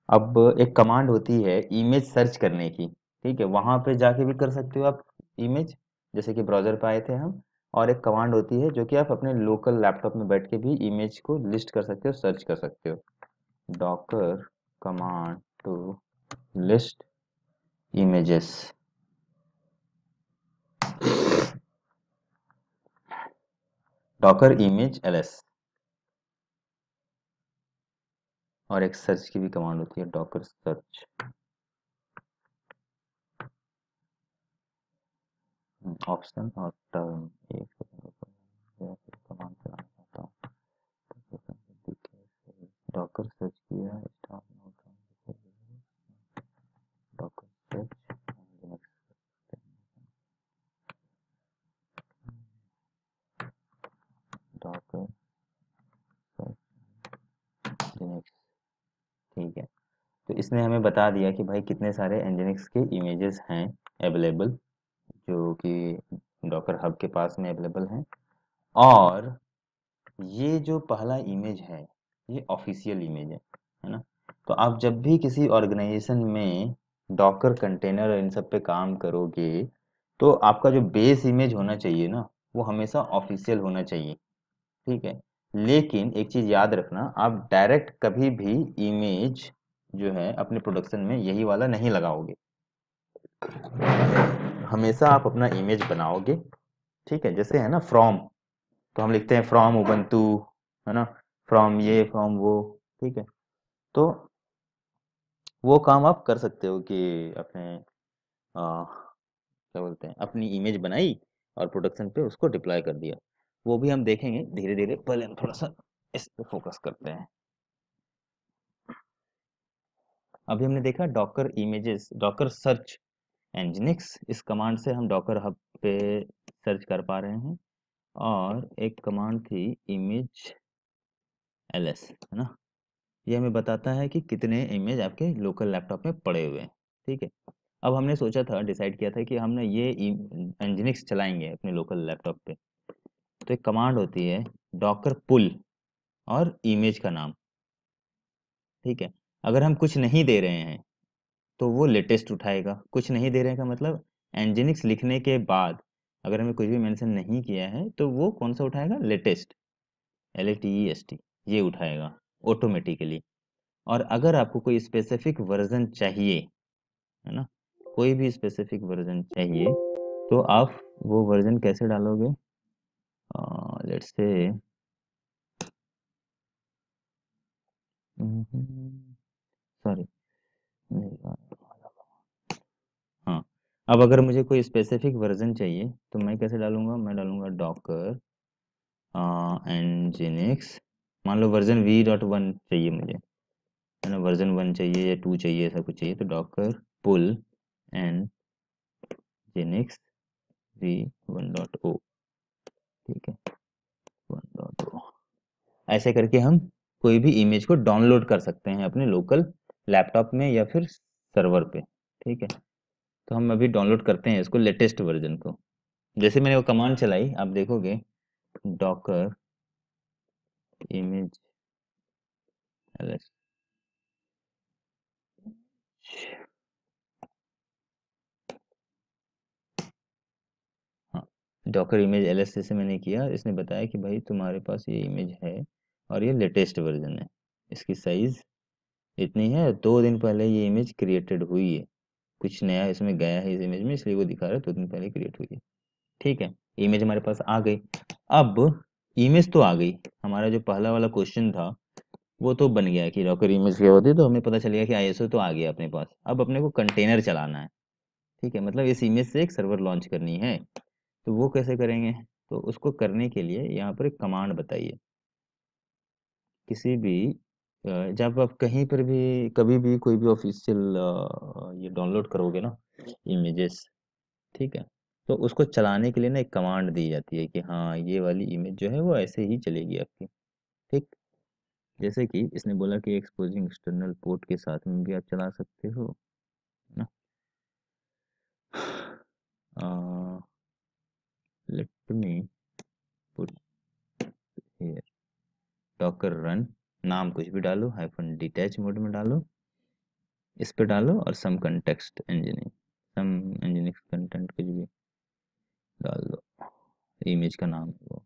अब एक कमांड होती है इमेज सर्च करने की। ठीक है, वहां पे जाके भी कर सकते हो आप इमेज, जैसे कि ब्राउजर पे आए थे हम। और एक कमांड होती है जो कि आप अपने लोकल लैपटॉप में बैठ के भी इमेज को लिस्ट कर सकते हो, सर्च कर सकते हो। Docker command to list images. Docker image ls। और एक सर्च की भी कमांड होती है डॉकर सर्च। ऑप्शन और टर्म एक कमांड चलाना चाहता हूँ। डॉकर सर्च किया, डॉकर सर्च, डॉकर सर्च। ठीक है। तो इसने हमें बता दिया कि भाई कितने सारे एनजिनिक्स के इमेजेस हैं अवेलेबल, जो कि डॉकर हब के पास में अवेलेबल हैं। और ये जो पहला इमेज है, ये ऑफिशियल इमेज है ना। तो आप जब भी किसी ऑर्गेनाइजेशन में डॉकर कंटेनर इन सब पे काम करोगे, तो आपका जो बेस इमेज होना चाहिए ना, वो हमेशा ऑफिशियल होना चाहिए। ठीक है। लेकिन एक चीज याद रखना, आप डायरेक्ट कभी भी इमेज जो है अपने प्रोडक्शन में यही वाला नहीं लगाओगे। हमेशा आप अपना इमेज बनाओगे। ठीक है। जैसे है ना फ्रॉम, तो हम लिखते हैं फ्रॉम उबंटू, है ना, फ्रॉम ये फ्रॉम वो। ठीक है। तो वो काम आप कर सकते हो कि अपने क्या बोलते हैं, अपनी इमेज बनाई और प्रोडक्शन पे उसको डिप्लॉय कर दिया। वो भी हम देखेंगे धीरे धीरे, पहले हम थोड़ा सा इस पे फोकस करते हैं। अभी हमने देखा डॉकर इमेजेस, डॉकर सर्च एनजिनिक्स, इस कमांड से हम डॉकर हब पे सर्च कर पा रहे हैं। और एक कमांड थी इमेज ls, है ना। ये हमें बताता है कि कितने इमेज आपके लोकल लैपटॉप में पड़े हुए हैं। ठीक है, अब हमने सोचा था, डिसाइड किया था कि हमने ये nginx चलाएंगे अपने लोकल लैपटॉप पे। तो एक कमांड होती है डॉकर पुल और इमेज का नाम। ठीक है, अगर हम कुछ नहीं दे रहे हैं तो वो लेटेस्ट उठाएगा। कुछ नहीं दे रहे का मतलब nginx लिखने के बाद अगर हमें कुछ भी मेंशन नहीं किया है तो वो कौन सा उठाएगा, लेटेस्ट, LATEST, ये उठाएगा ऑटोमेटिकली। और अगर आपको कोई स्पेसिफिक वर्जन चाहिए, है ना, कोई भी स्पेसिफिक वर्जन चाहिए, तो आप वो वर्जन कैसे डालोगे, लेट्स से सॉरी, हाँ, अब अगर मुझे कोई स्पेसिफिक वर्जन चाहिए तो मैं कैसे डालूंगा, मैं डालूंगा डॉकर nginx, मान लो वर्जन v.1 चाहिए मुझे, है ना, वर्जन 1 चाहिए या 2 चाहिए, ऐसा कुछ चाहिए, तो डॉकर पुल nginx v1.o। ठीक है, 1.o, ऐसे करके हम कोई भी इमेज को डाउनलोड कर सकते हैं अपने लोकल लैपटॉप में या फिर सर्वर पे। ठीक है, तो हम अभी डाउनलोड करते हैं इसको, लेटेस्ट वर्जन को। जैसे मैंने वो कमांड चलाई, आप देखोगे डॉकर इमेज ls, हाँ, डॉकर इमेज ls जैसे मैंने किया, इसने बताया कि भाई तुम्हारे पास ये इमेज है और ये लेटेस्ट वर्जन है, इसकी साइज इतनी है, 2 दिन पहले ये इमेज क्रिएटेड हुई है, कुछ नया इसमें गया है इस इमेज में, इसलिए वो दिखा रहा है 2 दिन पहले क्रिएट हुई है। ठीक है, इमेज हमारे पास आ गई। अब इमेज तो आ गई, हमारा जो पहला वाला क्वेश्चन था वो तो बन गया कि डॉकर इमेज क्या होती है, तो हमें पता चल गया कि ISO तो आ गया अपने पास। अब अपने को कंटेनर चलाना है। ठीक है, मतलब इस इमेज से एक सर्वर लॉन्च करनी है, तो वो कैसे करेंगे, तो उसको करने के लिए यहाँ पर एक कमांड बताइए। किसी भी जब आप कहीं पर भी कभी भी कोई भी ऑफिशियल ये डाउनलोड करोगे ना इमेजेस, ठीक है, तो उसको चलाने के लिए ना एक कमांड दी जाती है कि हाँ ये वाली इमेज जो है वो ऐसे ही चलेगी आपकी। ठीक, जैसे कि इसने बोला कि एक्सपोजिंग एक्सटर्नल पोर्ट के साथ में भी आप चला सकते हो, है ना। Let me put here Docker run, नाम कुछ भी डालो, हाइफन डिटैच मोड में डालो, इस पे डालो और सम कंटेक्स्ट इंजीनियरिंग, सम इंजीनियरिंग कंटेंट कुछ भी डाल दो, इमेज का नाम है वो।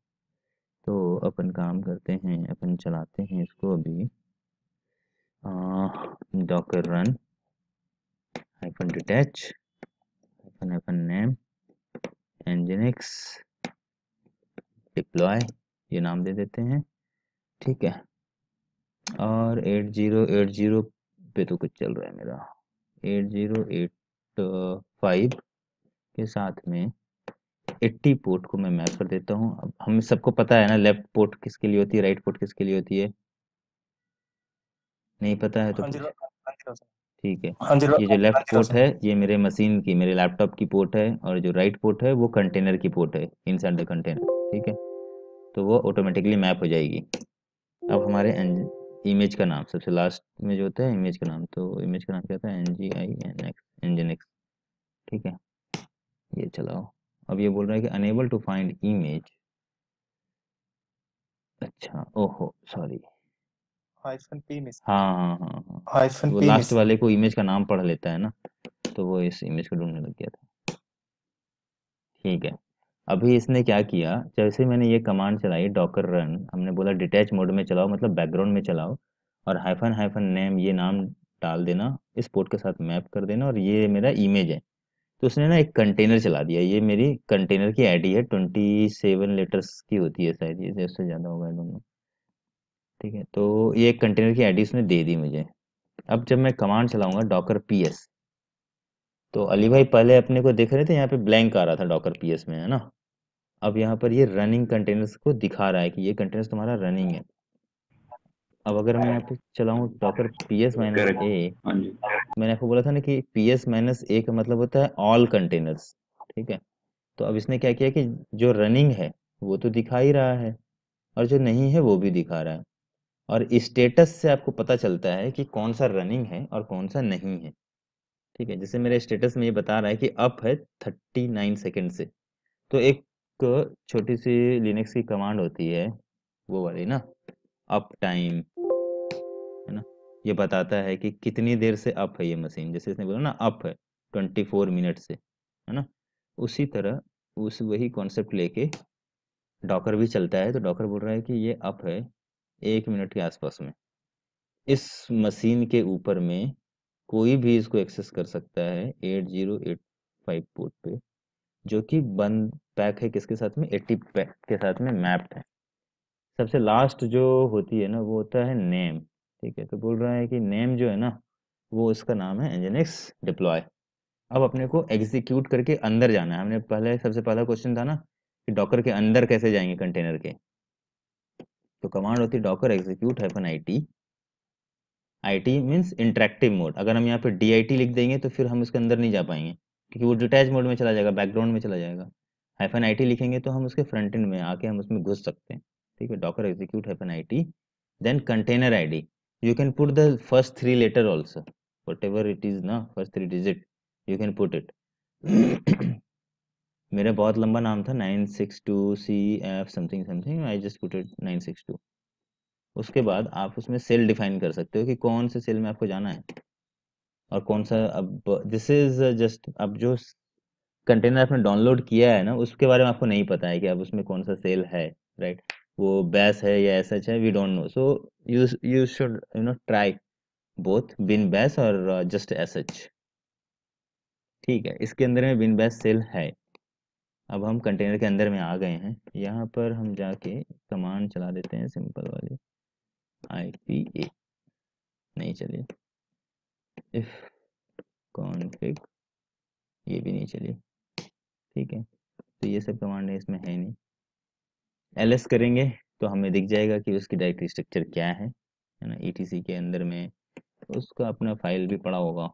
तो अपन काम करते हैं, अपन चलाते हैं इसको अभी, Docker run hyphen detach hyphen hyphen name nginx deploy, ये नाम दे देते हैं। ठीक है, और 8080 पे तो कुछ चल रहा है मेरा, 8085 के साथ में 80 पोर्ट को मैं मैप कर देता हूँ। अब हम सबको पता है ना लेफ्ट पोर्ट किसके लिए होती है, राइट पोर्ट किसके लिए होती है, नहीं पता है तो हाँ जी कुछ, हाँ जी ठीक है, हाँ जी ये जो हाँ लेफ्ट जी पोर्ट है ये मेरे मशीन की, मेरे लैपटॉप की पोर्ट है, और जो राइट पोर्ट है वो कंटेनर की पोर्ट है, इनसाइड द कंटेनर। ठीक है, तो वो ऑटोमेटिकली मैप हो जाएगी। अब हमारे इमेज का नाम सबसे लास्ट में जो होता है इमेज का नाम, तो इमेज का नाम क्या था, nginx, nginx। ठीक है, ये चलाओ। अब ये बोल रहा है कि अनेबल टू फाइंड इमेज, अच्छा ओहो सॉरी, हाइफन पी मिस हाँ हाँ हाँ हाँ, हाइफन वो पी लास्ट मिस वाले को इमेज का नाम पढ़ लेता है ना, तो वो इस इमेज को ढूंढने लग गया था। ठीक है, अभी इसने क्या किया, जैसे मैंने ये कमांड चलाई डॉकर रन, हमने बोला डिटैच मोड में चलाओ मतलब बैकग्राउंड में चलाओ, और हाइफन हाइफन नेम ये नाम डाल देना, इस पोर्ट के साथ मैप कर देना, और ये मेरा इमेज है। तो उसने ना एक कंटेनर चला दिया, ये मेरी कंटेनर की आईडी है, 27 लेटर्स की होती है शायद, ये उससे ज़्यादा होगा दोनों। ठीक है, तो ये एक कंटेनर की आईडी उसने दे दी मुझे। अब जब मैं कमांड चलाऊंगा डॉकर पीएस, तो अली भाई पहले अपने को देख रहे थे यहाँ पे ब्लैंक आ रहा था डॉकर पीएस में, है ना। अब यहाँ पर ये रनिंग कंटेनर्स को दिखा रहा है कि ये कंटेनर्स तुम्हारा रनिंग है। अब अगर मैं यहाँ पे चलाऊँ डॉकर पीएस माइनस करेक्ट। ए, हाँ जी। मैंने आपको बोला था ना कि पीएस माइनस ए का मतलब होता है ऑल कंटेनर्स। ठीक है, तो अब इसने क्या किया कि जो रनिंग है वो तो दिखा ही रहा है, और जो नहीं है वो भी दिखा रहा है। और स्टेटस से आपको पता चलता है कि कौन सा रनिंग है और कौन सा नहीं है। ठीक है, जैसे मेरे स्टेटस में ये बता रहा है कि अप है 39 सेकंड से, तो एक छोटी सी लिनक्स की कमांड होती है वो वाली ना, अप टाइम, है ना, ये बताता है कि कितनी देर से अप है ये मशीन। जैसे इसने बोला ना अप है 24 मिनट से, है ना, उसी तरह उस वही कॉन्सेप्ट लेके डॉकर भी चलता है। तो डॉकर बोल रहा है कि ये अप है 1 मिनट के आसपास में। इस मशीन के ऊपर में कोई भी इसको एक्सेस कर सकता है 8085 पोर्ट पे, जो कि बंद पैक है किसके साथ में, 80 पैक के साथ में मैप्ड है। सबसे लास्ट जो होती है ना वो होता है नेम। ठीक है, तो बोल रहा है कि नेम जो है ना वो इसका नाम है nginx डिप्लॉय। अब अपने को एग्जीक्यूट करके अंदर जाना है। हमने पहले सबसे पहला क्वेश्चन था ना कि डॉकर के अंदर कैसे जाएंगे कंटेनर के, तो कमांड होती है Docker execute hyphen IT। IT means interactive mode. अगर हम यहाँ पे DIT लिख देंगे तो फिर हम इसके अंदर नहीं जा पाएंगे, क्योंकि वो डिटैच मोड में चला जाएगा, बैकग्राउंड में चला जाएगा। हाइफन IT लिखेंगे तो हम उसके फ्रंट एंड में आके हम उसमें घुस सकते हैं। ठीक है, Docker execute hyphen IT, then container ID। You can put the first 3 letter also, what ever it is ना, first 3 digit you can put it. मेरा बहुत लंबा नाम था 962CF something something, I just put it 962। उसके बाद आप उसमें सेल डिफाइन कर सकते हो कि कौन से सेल में आपको जाना है और कौन सा। अब दिस इज जस्ट, अब जो कंटेनर आपने डाउनलोड किया है ना उसके बारे में आपको नहीं पता है कि अब उसमें कौन सा सेल है, राइट, वो बैश है या एसएच है, we don't know. So you you should try both bin bash और जस्ट एसएच। ठीक है, इसके अंदर में बिन बैश सेल है। अब हम कंटेनर के अंदर में आ गए हैं, यहाँ पर हम जाके कमांड चला देते हैं सिंपल वाली IPA, नहीं चलिए, इफ कॉन्फिग, ये भी नहीं चलिए। ठीक है, तो ये सब कमांड है इसमें है नहीं। ls करेंगे तो हमें दिख जाएगा कि उसकी डायरेक्टरी स्ट्रक्चर क्या है ना, ETC के अंदर में उसका अपना फाइल भी पड़ा होगा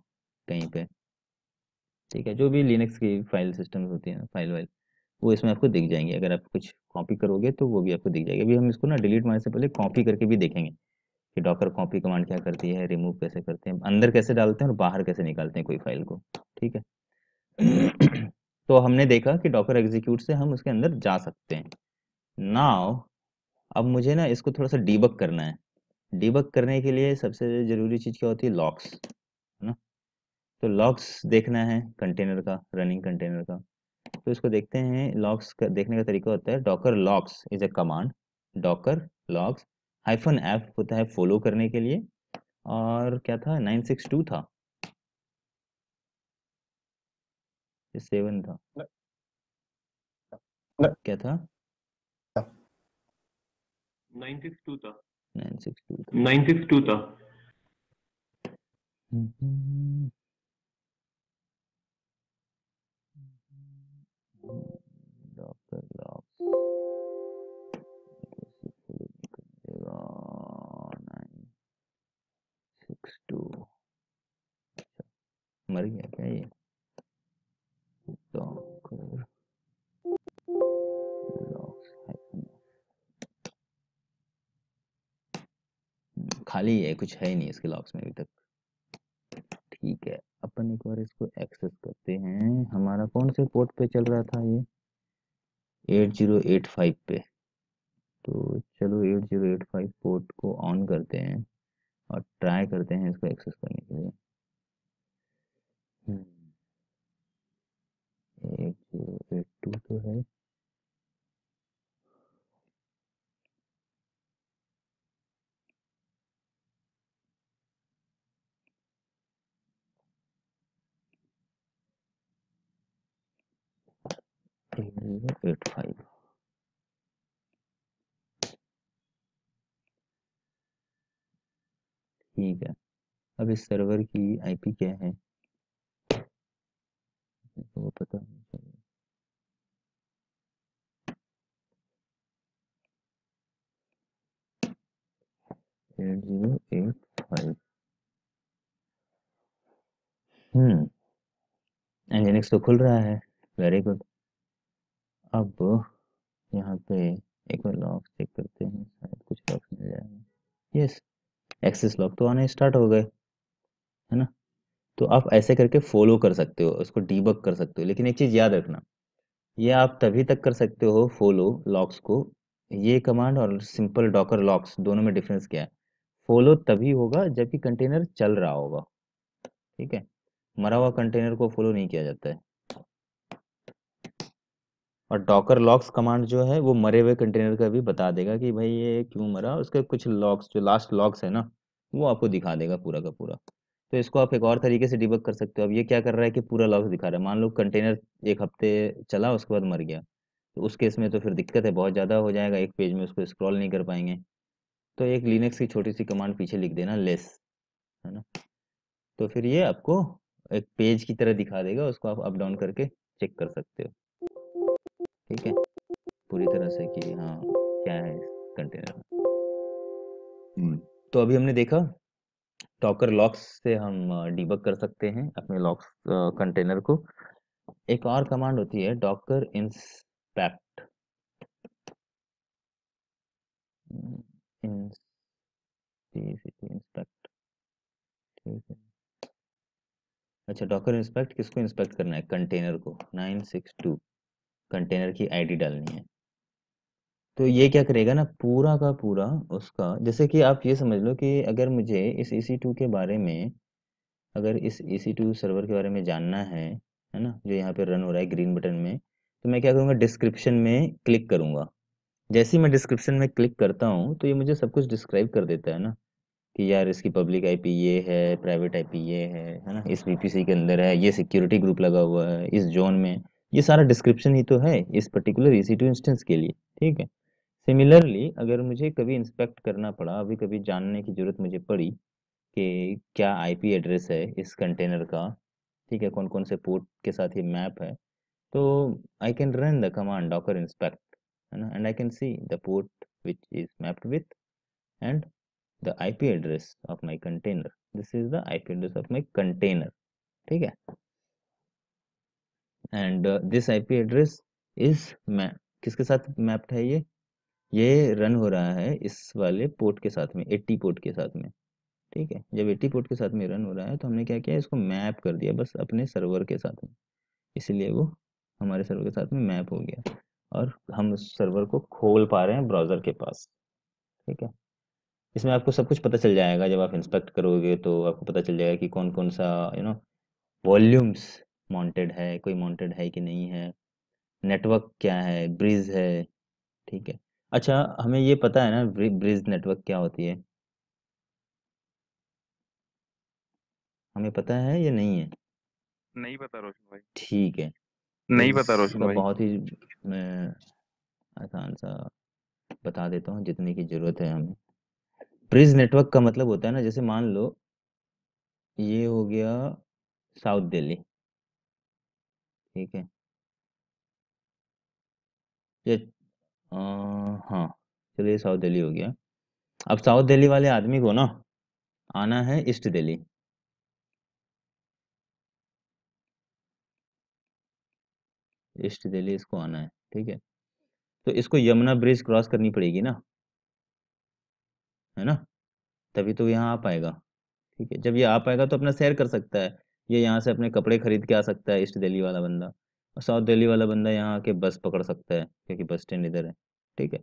कहीं पे। ठीक है, जो भी लिनक्स की फाइल सिस्टम होती है ना, फाइल वाइल, वो इसमें आपको दिख जाएंगे। अगर आप कुछ कॉपी करोगे तो वो भी आपको दिख जाएगा। अभी हम इसको ना डिलीट मारने से पहले कॉपी करके भी देखेंगे कि डॉकर कॉपी कमांड क्या करती है, रिमूव कैसे करते हैं, अंदर कैसे डालते हैं और बाहर कैसे निकालते हैं कोई फाइल को। ठीक है। तो हमने देखा कि डॉकर एग्जीक्यूट से हम उसके अंदर जा सकते हैं। नाउ अब मुझे ना इसको थोड़ा सा डीबग करना है। डीबग करने के लिए सबसे जरूरी चीज क्या होती है, लॉग्स, है ना। तो लॉग्स देखना है कंटेनर का, रनिंग कंटेनर का। तो इसको देखते हैं। लॉग्स का देखने का तरीका होता है Docker logs is a command, Docker logs -f होता है फॉलो करने के लिए। और क्या था, 962 था, 7 था, क्या था, 962 था, 962 था। 962 था। डॉकर लॉग्स 962 मर गया क्या ये, डॉकर लॉग्स खाली है, कुछ है ही नहीं इसके लॉग्स में अभी तक। ठीक है, अपन एक बार इसको एक्सेस करते हैं। हमारा कौन से पोर्ट पे चल रहा था ये, 8085 पे। तो चलो 8085 पोर्ट को ऑन करते हैं और ट्राई करते हैं इसको एक्सेस करने के लिए। 8082 तो है, एट जीरो एट फाइव। ठीक है, अब इस सर्वर की IP क्या है तो वो पता नहीं चलेगा। 8085। nginx तो खुल रहा है, वेरी गुड। अब यहाँ पे एक बार लॉग चेक करते हैं, शायद कुछ लॉग मिल जाएगा। यस, एक्सेस लॉग तो आने स्टार्ट हो गए, है ना? तो आप ऐसे करके फॉलो कर सकते हो, उसको डीबग कर सकते हो। लेकिन एक चीज़ याद रखना, ये आप तभी तक कर सकते हो फॉलो लॉग्स को, ये कमांड और सिंपल डॉकर लॉग्स दोनों में डिफरेंस क्या है? फॉलो तभी होगा जबकि कंटेनर चल रहा होगा, ठीक है? मरा हुआ कंटेनर को फॉलो नहीं किया जाता है। और डॉकर लॉग्स कमांड जो है वो मरे हुए कंटेनर का भी बता देगा कि भाई ये क्यों मरा, उसके कुछ लॉग्स जो लास्ट लॉग्स है ना, वो आपको दिखा देगा पूरा का पूरा। तो इसको आप एक और तरीके से डिबग कर सकते हो। अब ये क्या कर रहा है कि पूरा लॉग्स दिखा रहा है। मान लो कंटेनर एक हफ्ते चला, उसके बाद मर गया, तो उस केस में तो फिर दिक्कत है, बहुत ज़्यादा हो जाएगा, एक पेज में उसको स्क्रॉल नहीं कर पाएंगे। तो एक लिनक्स की छोटी सी कमांड पीछे लिख देना, लेस, है ना? तो फिर ये आपको एक पेज की तरह दिखा देगा, उसको आप अप डाउन करके चेक कर सकते हो, ठीक है? पूरी तरह से कि हाँ क्या है इस कंटेनर में। तो अभी हमने देखा डॉकर लॉक्स से हम डीबग कर सकते हैं अपने लॉक्स कंटेनर को। एक और कमांड होती है डॉकर इंस्पेक्ट, इंस्पेक्ट, ठीक है। अच्छा, डॉकर इंस्पेक्ट किसको इंस्पेक्ट करना है? कंटेनर को, 962 कंटेनर की आईडी डालनी है। तो ये क्या करेगा ना, पूरा का पूरा उसका, जैसे कि आप ये समझ लो कि अगर मुझे इस EC2 के बारे में, अगर इस EC2 सर्वर के बारे में जानना है ना, जो यहाँ पे रन हो रहा है ग्रीन बटन में, तो मैं क्या करूँगा, डिस्क्रिप्शन में क्लिक करूँगा। जैसे ही मैं डिस्क्रिप्शन में क्लिक करता हूँ तो ये मुझे सब कुछ डिस्क्राइब कर देता है ना, कि यार इसकी पब्लिक आईपी ये है, प्राइवेट आईपी ये है ना, इस VPC के अंदर है, ये सिक्योरिटी ग्रुप लगा हुआ है इस जोन में। ये सारा डिस्क्रिप्शन ही तो है इस पर्टिकुलर EC2 इंस्टेंस के लिए, ठीक है? सिमिलरली अगर मुझे कभी इंस्पेक्ट करना पड़ा, अभी कभी जानने की जरूरत मुझे पड़ी कि क्या आईपी एड्रेस है इस कंटेनर का, ठीक है, कौन कौन से पोर्ट के साथ ये मैप है, तो I can run the command Docker inspect, है ना, and I can see the port which is mapped with and the IP address of my container. This is the IP address of my container, ठीक है? And this IP address is map, किसके साथ mapped है ये run हो रहा है इस वाले पोर्ट के साथ में, 80 पोर्ट के साथ में, ठीक है? जब 80 पोर्ट के साथ में रन हो रहा है तो हमने क्या किया, इसको मैप कर दिया बस अपने सर्वर के साथ में, इसलिए वो हमारे सर्वर के साथ में मैप हो गया और हम उस सर्वर को खोल पा रहे हैं ब्राउज़र के पास, ठीक है? इसमें आपको सब कुछ पता चल जाएगा, जब आप इंस्पेक्ट करोगे तो आपको पता चल जाएगा कि कौन कौन सा वॉल्यूम्स मॉन्टेड है, कोई मॉन्टेड है कि नहीं है, नेटवर्क क्या है, ब्रिज है, ठीक है? अच्छा, हमें ये पता है ना ब्रिज नेटवर्क क्या होती है, हमें पता है या नहीं है? नहीं पता रोशन भाई, ठीक है, तो नहीं पता रोशन इसका भाई। बहुत ही मैं आसान सा बता देता हूँ जितने की ज़रूरत है हमें। ब्रिज नेटवर्क का मतलब होता है ना, जैसे मान लो ये हो गया साउथ दिल्ली, ठीक है? ये हाँ, चलिए साउथ दिल्ली हो गया। अब साउथ दिल्ली वाले आदमी को ना आना है ईस्ट दिल्ली, ईस्ट दिल्ली इसको आना है, ठीक है? तो इसको यमुना ब्रिज क्रॉस करनी पड़ेगी ना, है ना? तभी तो यहाँ आ पाएगा, ठीक है? जब ये आ पाएगा तो अपना सैर कर सकता है, ये यहाँ से अपने कपड़े खरीद के आ सकता है ईस्ट दिल्ली वाला बंदा, और साउथ दिल्ली वाला बंदा यहाँ आके बस पकड़ सकता है क्योंकि बस स्टैंड इधर है, ठीक है?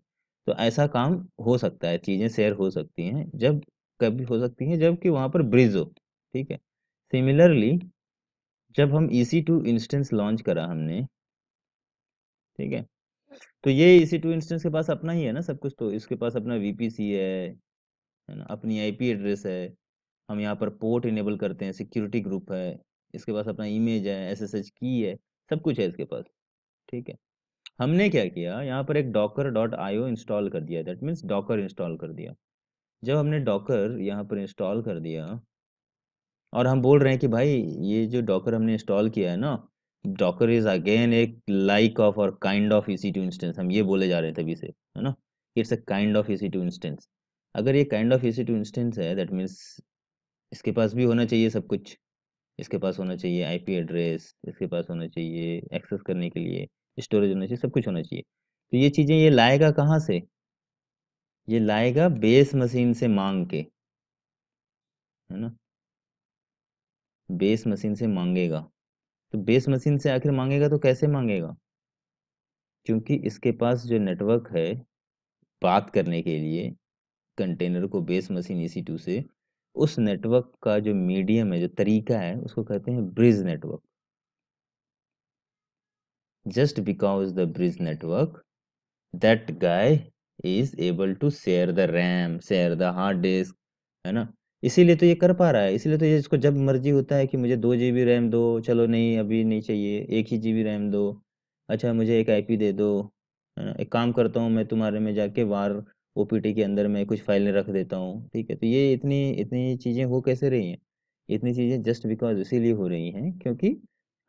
तो ऐसा काम हो सकता है, चीज़ें शेयर हो सकती हैं, जब कभी हो सकती हैं जब कि वहाँ पर ब्रिज हो, ठीक है? सिमिलरली जब हम EC2 इंस्टेंस लॉन्च करा हमने, ठीक है, तो ये EC2 इंस्टेंस के पास अपना ही है ना सब कुछ, तो इसके पास अपना VPC है ना, अपनी IP एड्रेस है, हम यहाँ पर पोर्ट इनेबल करते हैं, सिक्योरिटी ग्रुप है, इसके पास अपना इमेज है, SSH की है, सब कुछ है इसके पास, ठीक है? हमने क्या किया, यहाँ पर एक docker.io इंस्टॉल कर दिया, दैट मीन्स डॉकर इंस्टॉल कर दिया। जब हमने डॉकर यहाँ पर इंस्टॉल कर दिया और हम बोल रहे हैं कि भाई ये जो डॉकर हमने इंस्टॉल किया है ना, डॉकर इज अगेन एक लाइक ऑफ और काइंड ऑफ EC2 इंस्टेंस, हम ये बोले जा रहे हैं तभी से, है ना? It's a kind of EC2 instance. अगर ये काइंड ऑफ EC2 इंस्टेंस है दैट मीन्स इसके पास भी होना चाहिए सब कुछ, इसके पास होना चाहिए IP एड्रेस, इसके पास होना चाहिए एक्सेस करने के लिए स्टोरेज होना चाहिए, सब कुछ होना चाहिए। तो ये चीज़ें ये लाएगा कहाँ से? ये लाएगा बेस मशीन से मांग के, है ना, बेस मशीन से मांगेगा। तो बेस मशीन से आखिर मांगेगा तो कैसे मांगेगा? क्योंकि इसके पास जो नेटवर्क है बात करने के लिए कंटेनर को बेस मशीन EC2 से, उस नेटवर्क का जो मीडियम है, जो तरीका है, उसको कहते हैं bridge network. Just because the bridge network, that guy is able to share the RAM, share the hard disk, है ना। इसीलिए तो ये कर पा रहा है, इसीलिए तो ये इसको जब मर्जी होता है कि मुझे 2 GB रैम दो, चलो नहीं अभी नहीं चाहिए, 1 ही GB रैम दो, अच्छा मुझे एक IP दे दो, है ना, एक काम करता हूँ मैं तुम्हारे में जाके वार OPT के अंदर मैं कुछ फाइलें रख देता हूँ, ठीक है। तो ये इतनी इतनी चीज़ें हो कैसे रही हैं? इतनी चीज़ें जस्ट बिकॉज इसीलिए हो रही हैं क्योंकि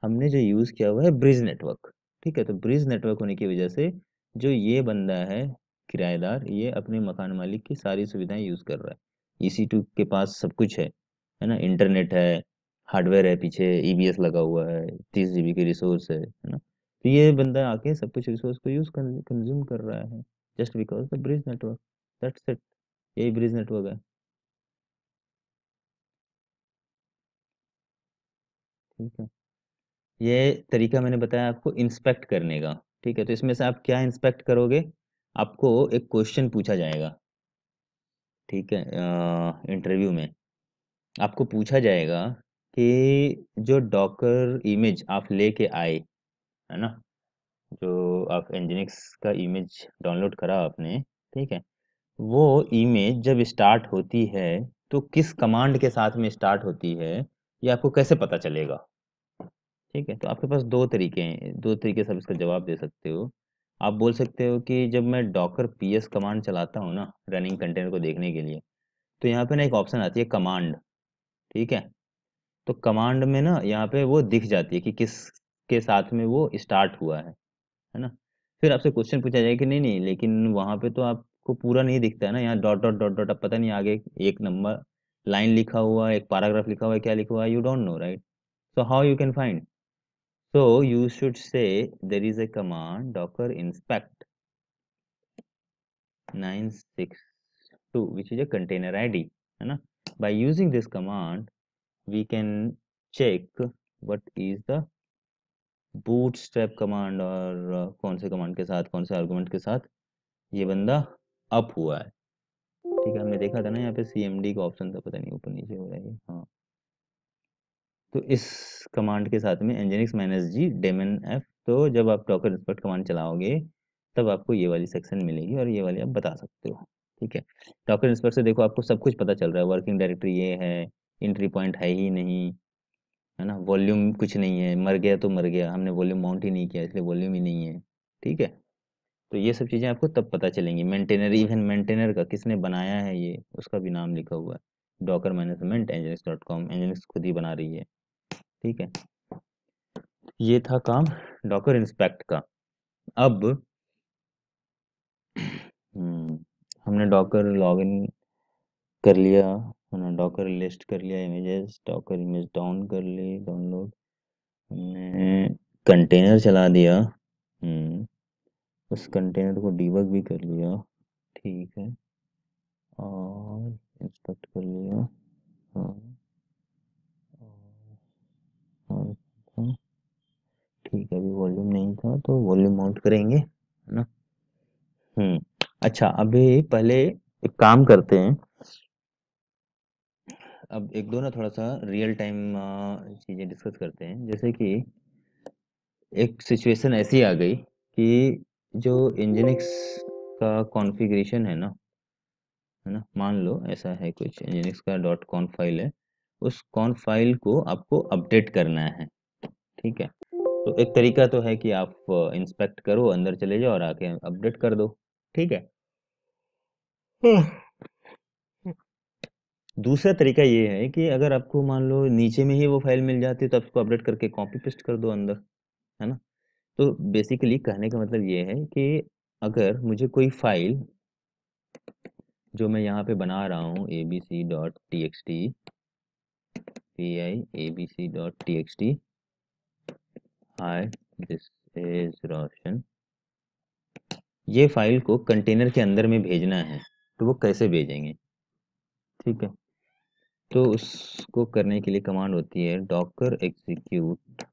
हमने जो यूज़ किया हुआ है ब्रिज नेटवर्क, ठीक है। तो ब्रिज नेटवर्क होने की वजह से जो ये बंदा है किराएदार, ये अपने मकान मालिक की सारी सुविधाएं यूज कर रहा है। EC2 के पास सब कुछ है ना, इंटरनेट है, हार्डवेयर है, पीछे EBS लगा हुआ है, 30 GB की रिसोर्स है ना। तो ये बंदा आके सब कुछ रिसोर्स को यूज कंज्यूम कर रहा है just because the bridge network, that's it. यही ब्रिज नेटवर्क है, ठीक है। ये तरीका मैंने बताया आपको इंस्पेक्ट करने का, ठीक है। तो इसमें से आप क्या इंस्पेक्ट करोगे? आपको एक क्वेश्चन पूछा जाएगा, ठीक है, इंटरव्यू में आपको पूछा जाएगा कि जो डॉकर इमेज आप लेके आए, है ना, जो आप एनजिनिक्स का इमेज डाउनलोड करा आपने, ठीक है, वो इमेज जब स्टार्ट होती है तो किस कमांड के साथ में स्टार्ट होती है, ये आपको कैसे पता चलेगा? ठीक है। तो आपके पास दो तरीके हैं, दो तरीके से आप इसका जवाब दे सकते हो। आप बोल सकते हो कि जब मैं डॉकर PS कमांड चलाता हूँ ना रनिंग कंटेनर को देखने के लिए, तो यहाँ पे ना एक ऑप्शन आती है कमांड, ठीक है। तो कमांड में ना यहाँ पे वो दिख जाती है कि किस के साथ में वो स्टार्ट हुआ है ना। फिर आपसे क्वेश्चन पूछा जाएगा कि नहीं नहीं, लेकिन वहाँ पे तो आपको पूरा नहीं दिखता है ना, यहाँ डॉट डॉट डॉट डॉट, अब पता नहीं आगे एक नंबर लाइन लिखा हुआ है, एक पैराग्राफ लिखा हुआ है, क्या लिखा हुआ है, you don't know, right. So how you can find? So you should say there is a command docker inspect 962 which is a container ID, है ना। By using this command we can check what is the bootstrap command, और कौन से command के साथ, कौन से argument के साथ ये बंदा अप हुआ है, ठीक है। हमने देखा था ना यहाँ पे CMD का ऑप्शन था, पता नहीं ऊपर नीचे हो रहा है, हाँ। तो इस कमांड के साथ में nginx -g daemon f, तो जब आप docker inspect कमांड चलाओगे तब आपको ये वाली सेक्शन मिलेगी और ये वाली आप बता सकते हो, ठीक है। docker inspect से देखो आपको सब कुछ पता चल रहा है, वर्किंग डायरेक्टरी ये है, एंट्री पॉइंट है ही नहीं, है ना, वॉल्यूम कुछ नहीं है, मर गया तो मर गया, हमने वॉल्यूम माउंट ही नहीं किया इसलिए वॉल्यूम ही नहीं है, ठीक है। तो ये सब चीज़ें आपको तब पता चलेंगी। मेंटेनर, इवन मेंटेनर का किसने बनाया है ये, उसका भी नाम लिखा हुआ है, डॉकर मैनेजमेंट nginx.com, nginx खुद ही बना रही है, ठीक है। ये था काम डॉकर इंस्पेक्ट का। अब हमने डॉकर लॉगिन कर लिया, है ना, डॉकर लिस्ट कर लिया इमेजेस, डॉकर इमेज डाउन कर ली, डाउनलोड, हमने कंटेनर चला दिया, उस कंटेनर को डिबग भी कर लिया, ठीक है, और इंस्पेक्ट कर लिया, हाँ, और था, ठीक है। अभी वॉल्यूम नहीं था तो वॉल्यूम माउंट करेंगे, है ना। अच्छा, अभी पहले एक काम करते हैं, अब एक दो ना थोड़ा सा रियल टाइम चीज़ें डिस्कस करते हैं। जैसे कि एक सिचुएशन ऐसी आ गई कि जो इंजीनिक्स का कॉन्फ़िगरेशन है ना, मान लो ऐसा है कुछ, इंजीनिक्स का .conf फाइल है, उस कॉन्फ फाइल को आपको अपडेट करना है, ठीक है। तो एक तरीका तो है कि आप इंस्पेक्ट करो, अंदर चले जाओ और आके अपडेट कर दो, ठीक है। दूसरा तरीका ये है कि अगर आपको मान लो नीचे में ही वो फाइल मिल जाती है तो आप उसको अपडेट करके कॉपी पेस्ट कर दो अंदर, है ना। तो बेसिकली कहने का मतलब ये है कि अगर मुझे कोई फाइल जो मैं यहाँ पे बना रहा हूँ abc.txt, abc.txt, hi this is रोशन, ये फाइल को कंटेनर के अंदर में भेजना है, तो वो कैसे भेजेंगे। ठीक है, तो उसको करने के लिए कमांड होती है Docker execute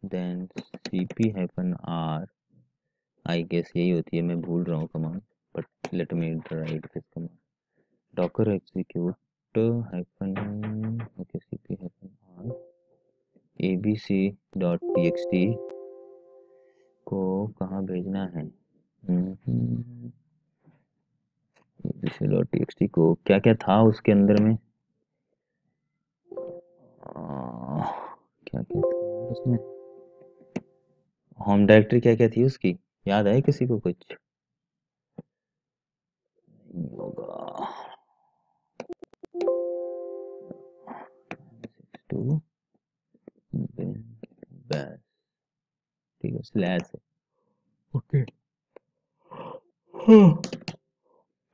then cp-r, I guess यही होती है, मैं भूल रहा हूँ command, but let me write this command Docker execute hyphen okay cp-r abc.txt को कहाँ भेजना है। abc.txt को क्या क्या था उसके अंदर में, क्या क्या था उसमें, होम डायरेक्टरी क्या क्या थी उसकी, याद है किसी को कुछ, नहीं होगा। 2 बस, ठीक है, स्लैश है, ओके,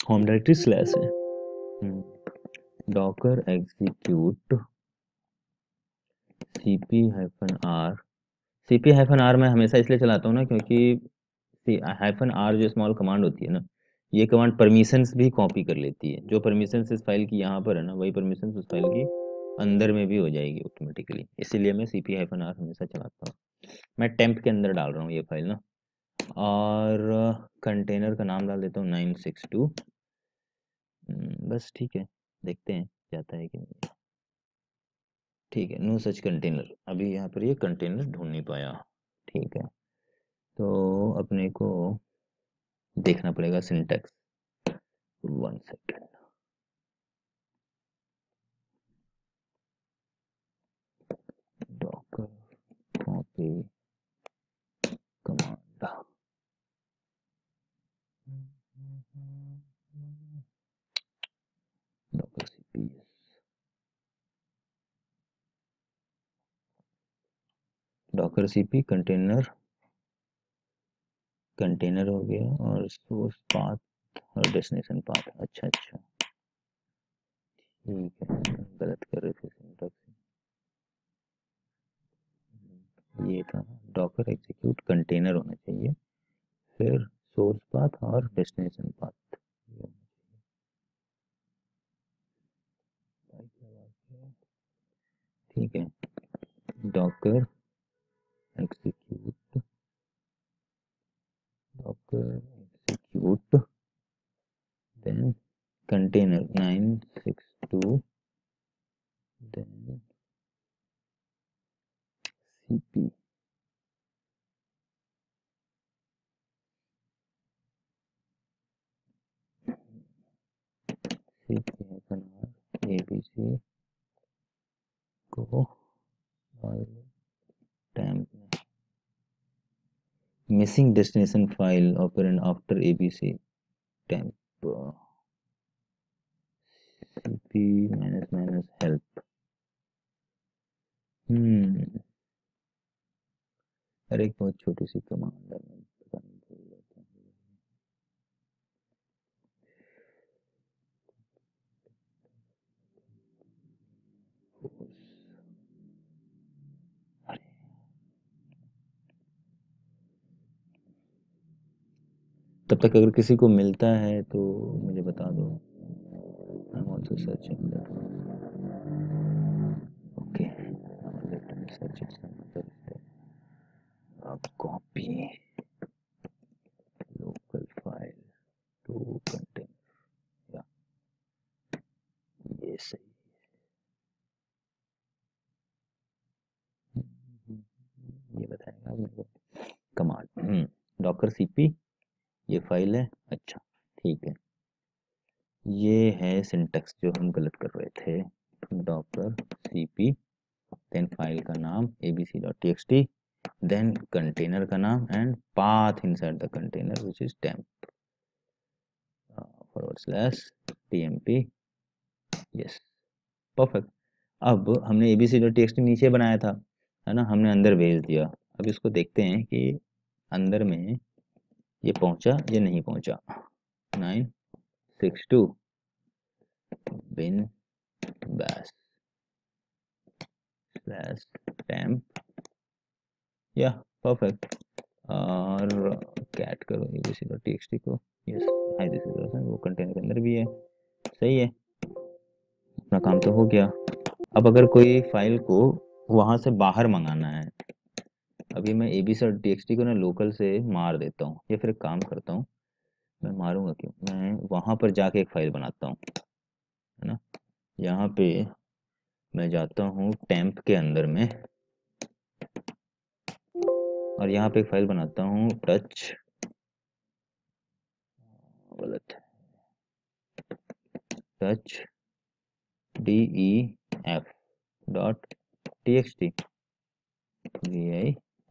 होम डायरेक्टरी स्लैश है। डॉकर एग्जीक्यूट cp-r, cp-r मैं हमेशा इसलिए चलाता हूँ ना क्योंकि -r जो स्मॉल कमांड होती है ना, ये कमांड परमिशंस भी कॉपी कर लेती है, जो परमिशंस इस फाइल की यहाँ पर है ना, वही परमिशंस उस फाइल की अंदर में भी हो जाएगी ऑटोमेटिकली, इसीलिए मैं cp-r हमेशा चलाता हूँ। मैं टेम्प के अंदर डाल रहा हूँ ये फाइल ना, और कंटेनर का नाम डाल देता हूँ 962। बस ठीक है, देखते हैं जाता है कि नहीं। ठीक है, नो सच कंटेनर, अभी यहाँ पर ये कंटेनर ढूंढ नहीं पाया। ठीक है, तो अपने को देखना पड़ेगा syntax, 1 second. Docker copy command, Docker cp, Docker cp container, container हो गया, और सोर्स पाथ और डेस्टिनेशन पाथ, अच्छा अच्छा, ठीक है, गलत कर रहे थे सिंटैक्स, ये था डॉकर एग्जीक्यूट कंटेनर होना चाहिए, फिर सोर्स पाथ और डेस्टिनेशन पाथ, ठीक है। Docker execute, Docker execute then container 962 then cp, abc को और temp missing destination file operand after abc temp cp -help, अरे एक बहुत छोटी सी कमांड है, मैं पता नहीं भूल जाता हूँ। तब तक अगर किसी को मिलता है तो मुझे बता दो, I'm also searching that one. Okay, let me search it some other step. Copy local file to container, yeah, ये सही, ये बताएगा मेरे को कमांड, डॉकर cp, ये फाइल है, अच्छा ठीक है, ये है सिंटेक्स जो हम गलत कर रहे थे, डॉकर cp देन फाइल का नाम abc.txt देन कंटेनर का नाम and path inside the container which is temp /tmp, yes, perfect. अब हमने abc.txt नीचे बनाया था, है ना, हमने अंदर भेज दिया, अब इसको देखते हैं कि अंदर में ये पहुंचा या नहीं पहुंचा। 962 bin bash /temp, या परफेक्ट, और कैट करो abc.txt को, यस हाई दिस इज रोशन, वो कंटेनर के अंदर भी है, सही है, अपना काम तो हो गया। अब अगर कोई फाइल को वहां से बाहर मंगाना है, अभी मैं abc.txt को ना लोकल से मार देता हूँ, या फिर एक काम करता हूँ, मैं मारूंगा क्यों, मैं वहां पर जाके एक फाइल बनाता हूँ, है ना। यहाँ पे मैं जाता हूँ टेम्प के अंदर में, और यहाँ पे एक फाइल बनाता हूँ टच, गलत, टच def.txt,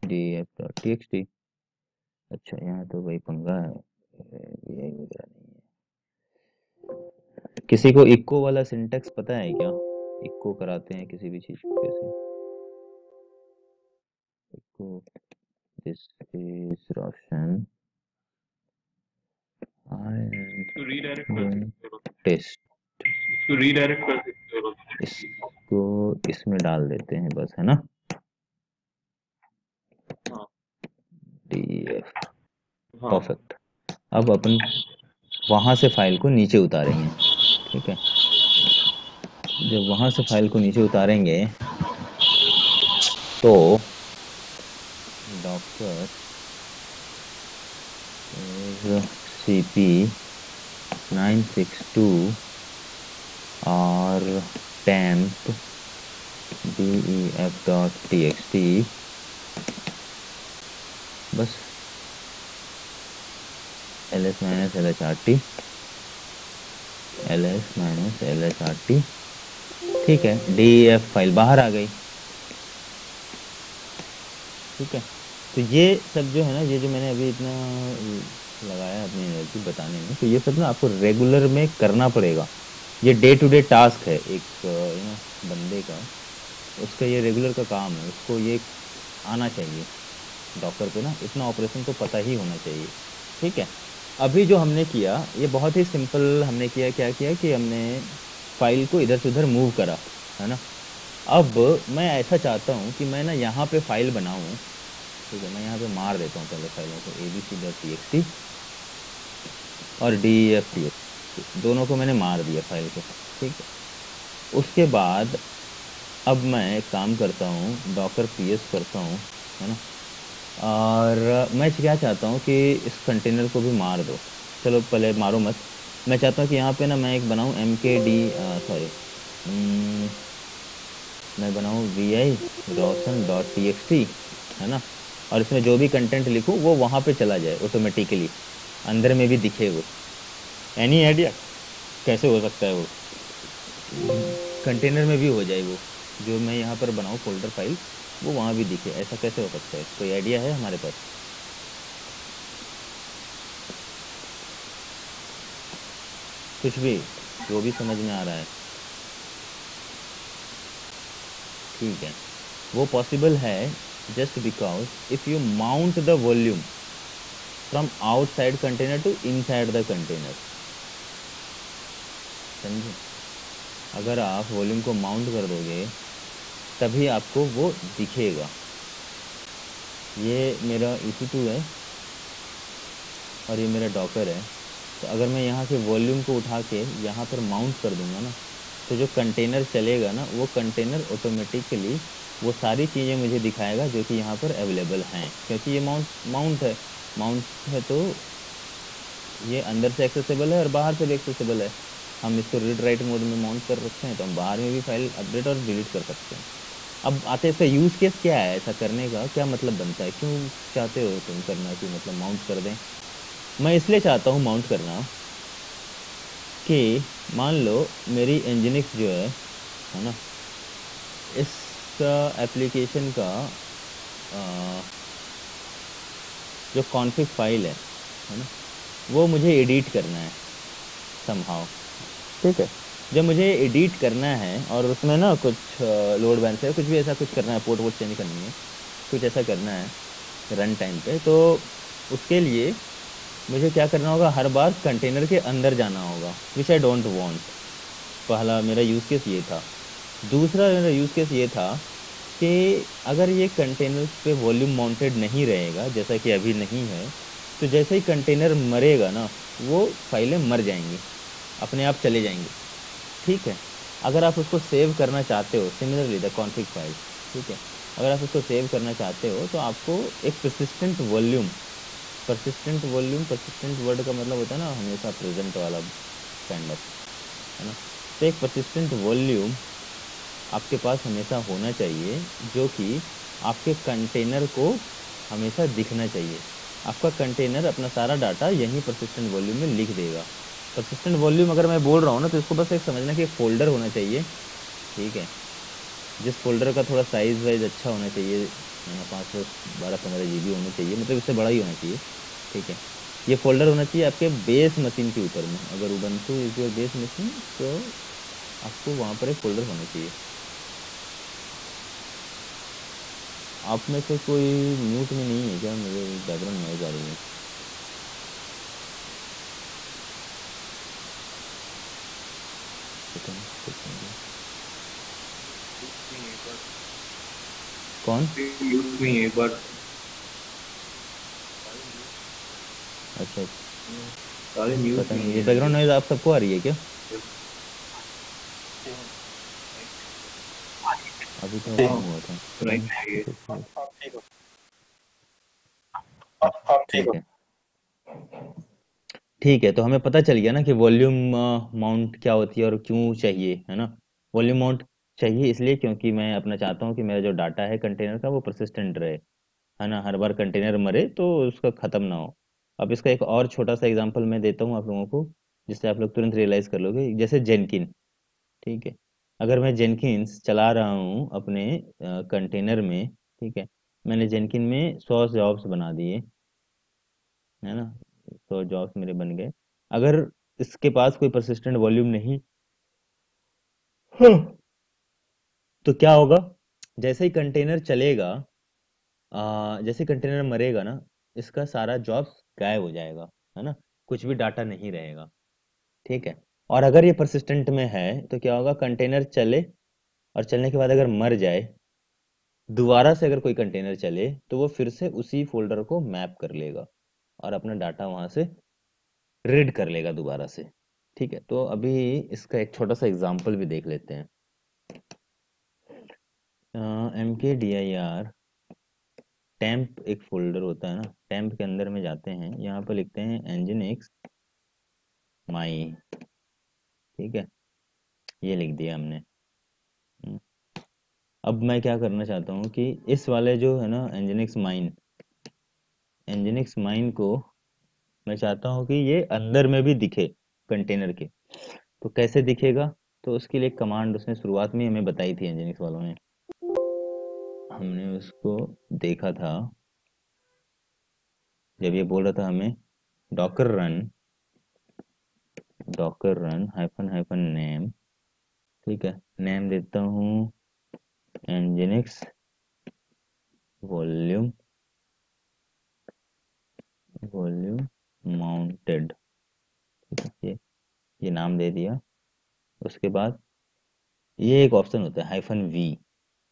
vi.def.txt। अच्छा यहाँ तो वही पंगा है, vi वगैरह नहीं है। किसी को इको वाला सिंटेक्स पता है क्या, इको कराते हैं किसी भी चीज को कैसे, इको दिस इज रोशन, आई इसको रीडायरेक्ट एम कर गोइंग सकते हो, टेस्ट, इसको रीडायरेक्ट कर सकते हो। इसको इसमें डाल देते हैं बस, है ना, हाँ df, हाँ परफेक्ट। अब अपन वहां से फाइल को नीचे उतारेंगे, ठीक है। जब वहां से फाइल को नीचे उतारेंगे तो डॉकर cp 962 और temp def.txt, बस ls-lhrt, ls-lhrt, ठीक है, def फाइल बाहर आ गई, ठीक है। तो ये सब जो है ना, ये जो मैंने अभी इतना लगाया अपनी एनर्जी बताने में, तो ये सब ना आपको रेगुलर में करना पड़ेगा, ये डे टू डे टास्क है एक बंदे का, उसका ये रेगुलर का काम है, उसको ये आना चाहिए डॉकर पे ना, इतना ऑपरेशन तो पता ही होना चाहिए, ठीक है। अभी जो हमने किया ये बहुत ही सिंपल हमने किया, क्या किया कि हमने फाइल को इधर से उधर मूव करा, है ना। अब मैं ऐसा चाहता हूँ कि मैं ना यहाँ पे फाइल बनाऊँ, ठीक है, मैं यहाँ पे मार देता हूँ पहले फाइलों को abc.txt और def.txt, दोनों को मैंने मार दिया फाइल को, ठीक है। उसके बाद अब मैं एक काम करता हूँ, डॉकर ps करता हूँ, है ना, और मैं क्या चाहता हूँ कि इस कंटेनर को भी मार दो, चलो पहले मारो मत, मैं चाहता हूँ कि यहाँ पे ना मैं एक बनाऊँ mkd, सॉरी, मैं बनाऊँ vi rosen.txt, है ना, और इसमें जो भी कंटेंट लिखूँ वो वहां पे चला जाए ऑटोमेटिकली, अंदर में भी दिखे वो, एनी आइडिया कैसे हो सकता है वो, कंटेनर में भी हो जाए वो, जो मैं यहाँ पर बनाऊँ फोल्डर फाइल वो वहां भी दिखे, ऐसा कैसे हो सकता है, कोई आइडिया है हमारे पास। कुछ भी, जो भी समझ में आ रहा है, ठीक है। वो पॉसिबल है just because if you mount the volume from outside container to inside the container, समझे, अगर आप वॉल्यूम को माउंट कर दोगे तभी आपको वो दिखेगा। ये मेरा EC2 है और ये मेरा डॉकर है, तो अगर मैं यहाँ से वॉल्यूम को उठा के यहाँ पर माउंट कर दूंगा ना, तो जो कंटेनर चलेगा ना वो कंटेनर ऑटोमेटिकली वो सारी चीज़ें मुझे दिखाएगा जो कि यहाँ पर अवेलेबल हैं, क्योंकि ये माउंट माउंट है, माउंट है तो ये अंदर से एक्सेसिबल है और बाहर से भी एक्सेसिबल है। हम इसको रीड राइट मोड में माउंट कर रखे हैं तो हम बाहर में भी फाइल अपडेट और डिलीट कर सकते हैं। अब आते हैं इसका यूज केस क्या है, ऐसा करने का क्या मतलब बनता है, क्यों चाहते हो तुम करना कि मतलब माउंट कर दें। मैं इसलिए चाहता हूँ माउंट करना कि मान लो मेरी nginx जो है ना, इस एप्लीकेशन का जो कॉन्फ़िग फाइल है ना, वो मुझे एडिट करना है समहाउ, ठीक है। जब मुझे एडिट करना है और उसमें ना कुछ लोड बैलेंस है कुछ भी ऐसा कुछ करना है, पोर्ट वोट चेंज करनी है, कुछ ऐसा करना है रन टाइम पे, तो उसके लिए मुझे क्या करना होगा, हर बार कंटेनर के अंदर जाना होगा, विच आई डोंट वांट। पहला मेरा यूज केस ये था। दूसरा मेरा यूज केस ये था कि अगर ये कंटेनर्स पे वॉल्यूम माउंटेड नहीं रहेगा, जैसा कि अभी नहीं है, तो जैसे ही कंटेनर मरेगा ना, वो फाइलें मर जाएंगी, अपने आप चले जाएंगे। ठीक है। अगर आप उसको सेव करना चाहते हो, सिमिलरली द कॉन्फ़िग फाइल, ठीक है, अगर आप उसको सेव करना चाहते हो तो आपको एक persistent वर्ड का मतलब होता है ना हमेशा प्रेजेंट वाला काइंड ऑफ, है ना। तो एक persistent वॉल्यूम आपके पास हमेशा होना चाहिए, जो कि आपके कंटेनर को हमेशा दिखना चाहिए। आपका कंटेनर अपना सारा डाटा यहीं persistent वॉल्यूम में लिख देगा। persistent वॉल्यूम अगर मैं बोल रहा हूँ ना, तो इसको बस एक समझना कि एक फोल्डर होना चाहिए, ठीक है, जिस फोल्डर का थोड़ा साइज वाइज अच्छा होना चाहिए, है ना, 512 15 GB होना चाहिए, मतलब इससे बड़ा ही होना चाहिए, ठीक है। ये फोल्डर होना चाहिए आपके बेस मशीन के ऊपर में, अगर Ubuntu is your base machine तो आपको वहां पर एक फोल्डर होना चाहिए। आप में से कोई म्यूट में नहीं है क्या? मुझे बैकग्राउंड नॉइज आ रही है। पता नहीं कुछ नहीं है। नहीं है, एक बार कौन? म्यूट नहीं है, एक बार सारे म्यूट अच्छा अच्छा, सारे म्यूट पता नहीं नहीं, ये है आई बैकग्राउंड नॉइज आप सबको आ रही है क्या? अभी तो ऐसा ठीक। नहीं हुआ था, पता सुनाई नहीं दे रही कुछ है। इशू है। हाँ ठीक हो। हाँ ठीक ठीक हो। है। ठीक है, तो हमें पता चल गया ना कि वॉल्यूम माउंट क्या होती है और क्यों चाहिए, है ना। वॉल्यूम माउंट चाहिए इसलिए क्योंकि मैं अपना चाहता हूँ कि मेरा जो डाटा है कंटेनर का वो परसिस्टेंट रहे, है ना, हर बार कंटेनर मरे तो उसका ख़त्म ना हो। अब इसका एक और छोटा सा एग्जांपल मैं देता हूँ आप लोगों को, जिससे आप लोग तुरंत रियलाइज़ कर लोगे, जैसे जेनकिन, ठीक है। अगर मैं जेनकिन्स चला रहा हूँ अपने कंटेनर में, ठीक है, मैंने जेनकिन में 100 जॉब्स बना दिए, है ना, 100 जॉब्स मेरे बन गए। अगर इसके पास कोई परसिस्टेंट वॉल्यूम नहीं, हाँ, तो क्या होगा? जैसे ही कंटेनर चलेगा, जैसे कंटेनर मरेगा ना, इसका सारा जॉब्स गायब हो जाएगा, है ना, कुछ भी डाटा नहीं रहेगा, ठीक है। और अगर ये परसिस्टेंट में है तो क्या होगा? कंटेनर चले और चलने के बाद अगर मर जाए, दोबारा से अगर कोई कंटेनर चले तो वो फिर से उसी फोल्डर को मैप कर लेगा और अपना डाटा वहां से रीड कर लेगा दोबारा से। ठीक है, तो अभी इसका एक छोटा सा एग्जांपल भी देख लेते हैं। mkdir टेम्प एक फोल्डर होता है ना, टेम्प के अंदर में जाते हैं, यहाँ पर लिखते हैं nginx my, ठीक है, ये लिख दिया हमने। हम्म, अब मैं क्या करना चाहता हूँ कि इस वाले जो है ना nginx mine को मैं चाहता हूँ कि ये अंदर में भी दिखे कंटेनर के। तो कैसे दिखेगा? तो उसके लिए कमांड उसने शुरुआत में ही हमें बताई थी, nginx वालों ने, हमने उसको देखा था जब ये बोल रहा था हमें Docker run hyphen hyphen name, ठीक है, नेम देता हूँ nginx वॉल्यूम वॉल्यूम माउंटेड, ठीक है, ये नाम दे दिया। उसके बाद ये एक ऑप्शन होता है हाइफन वी,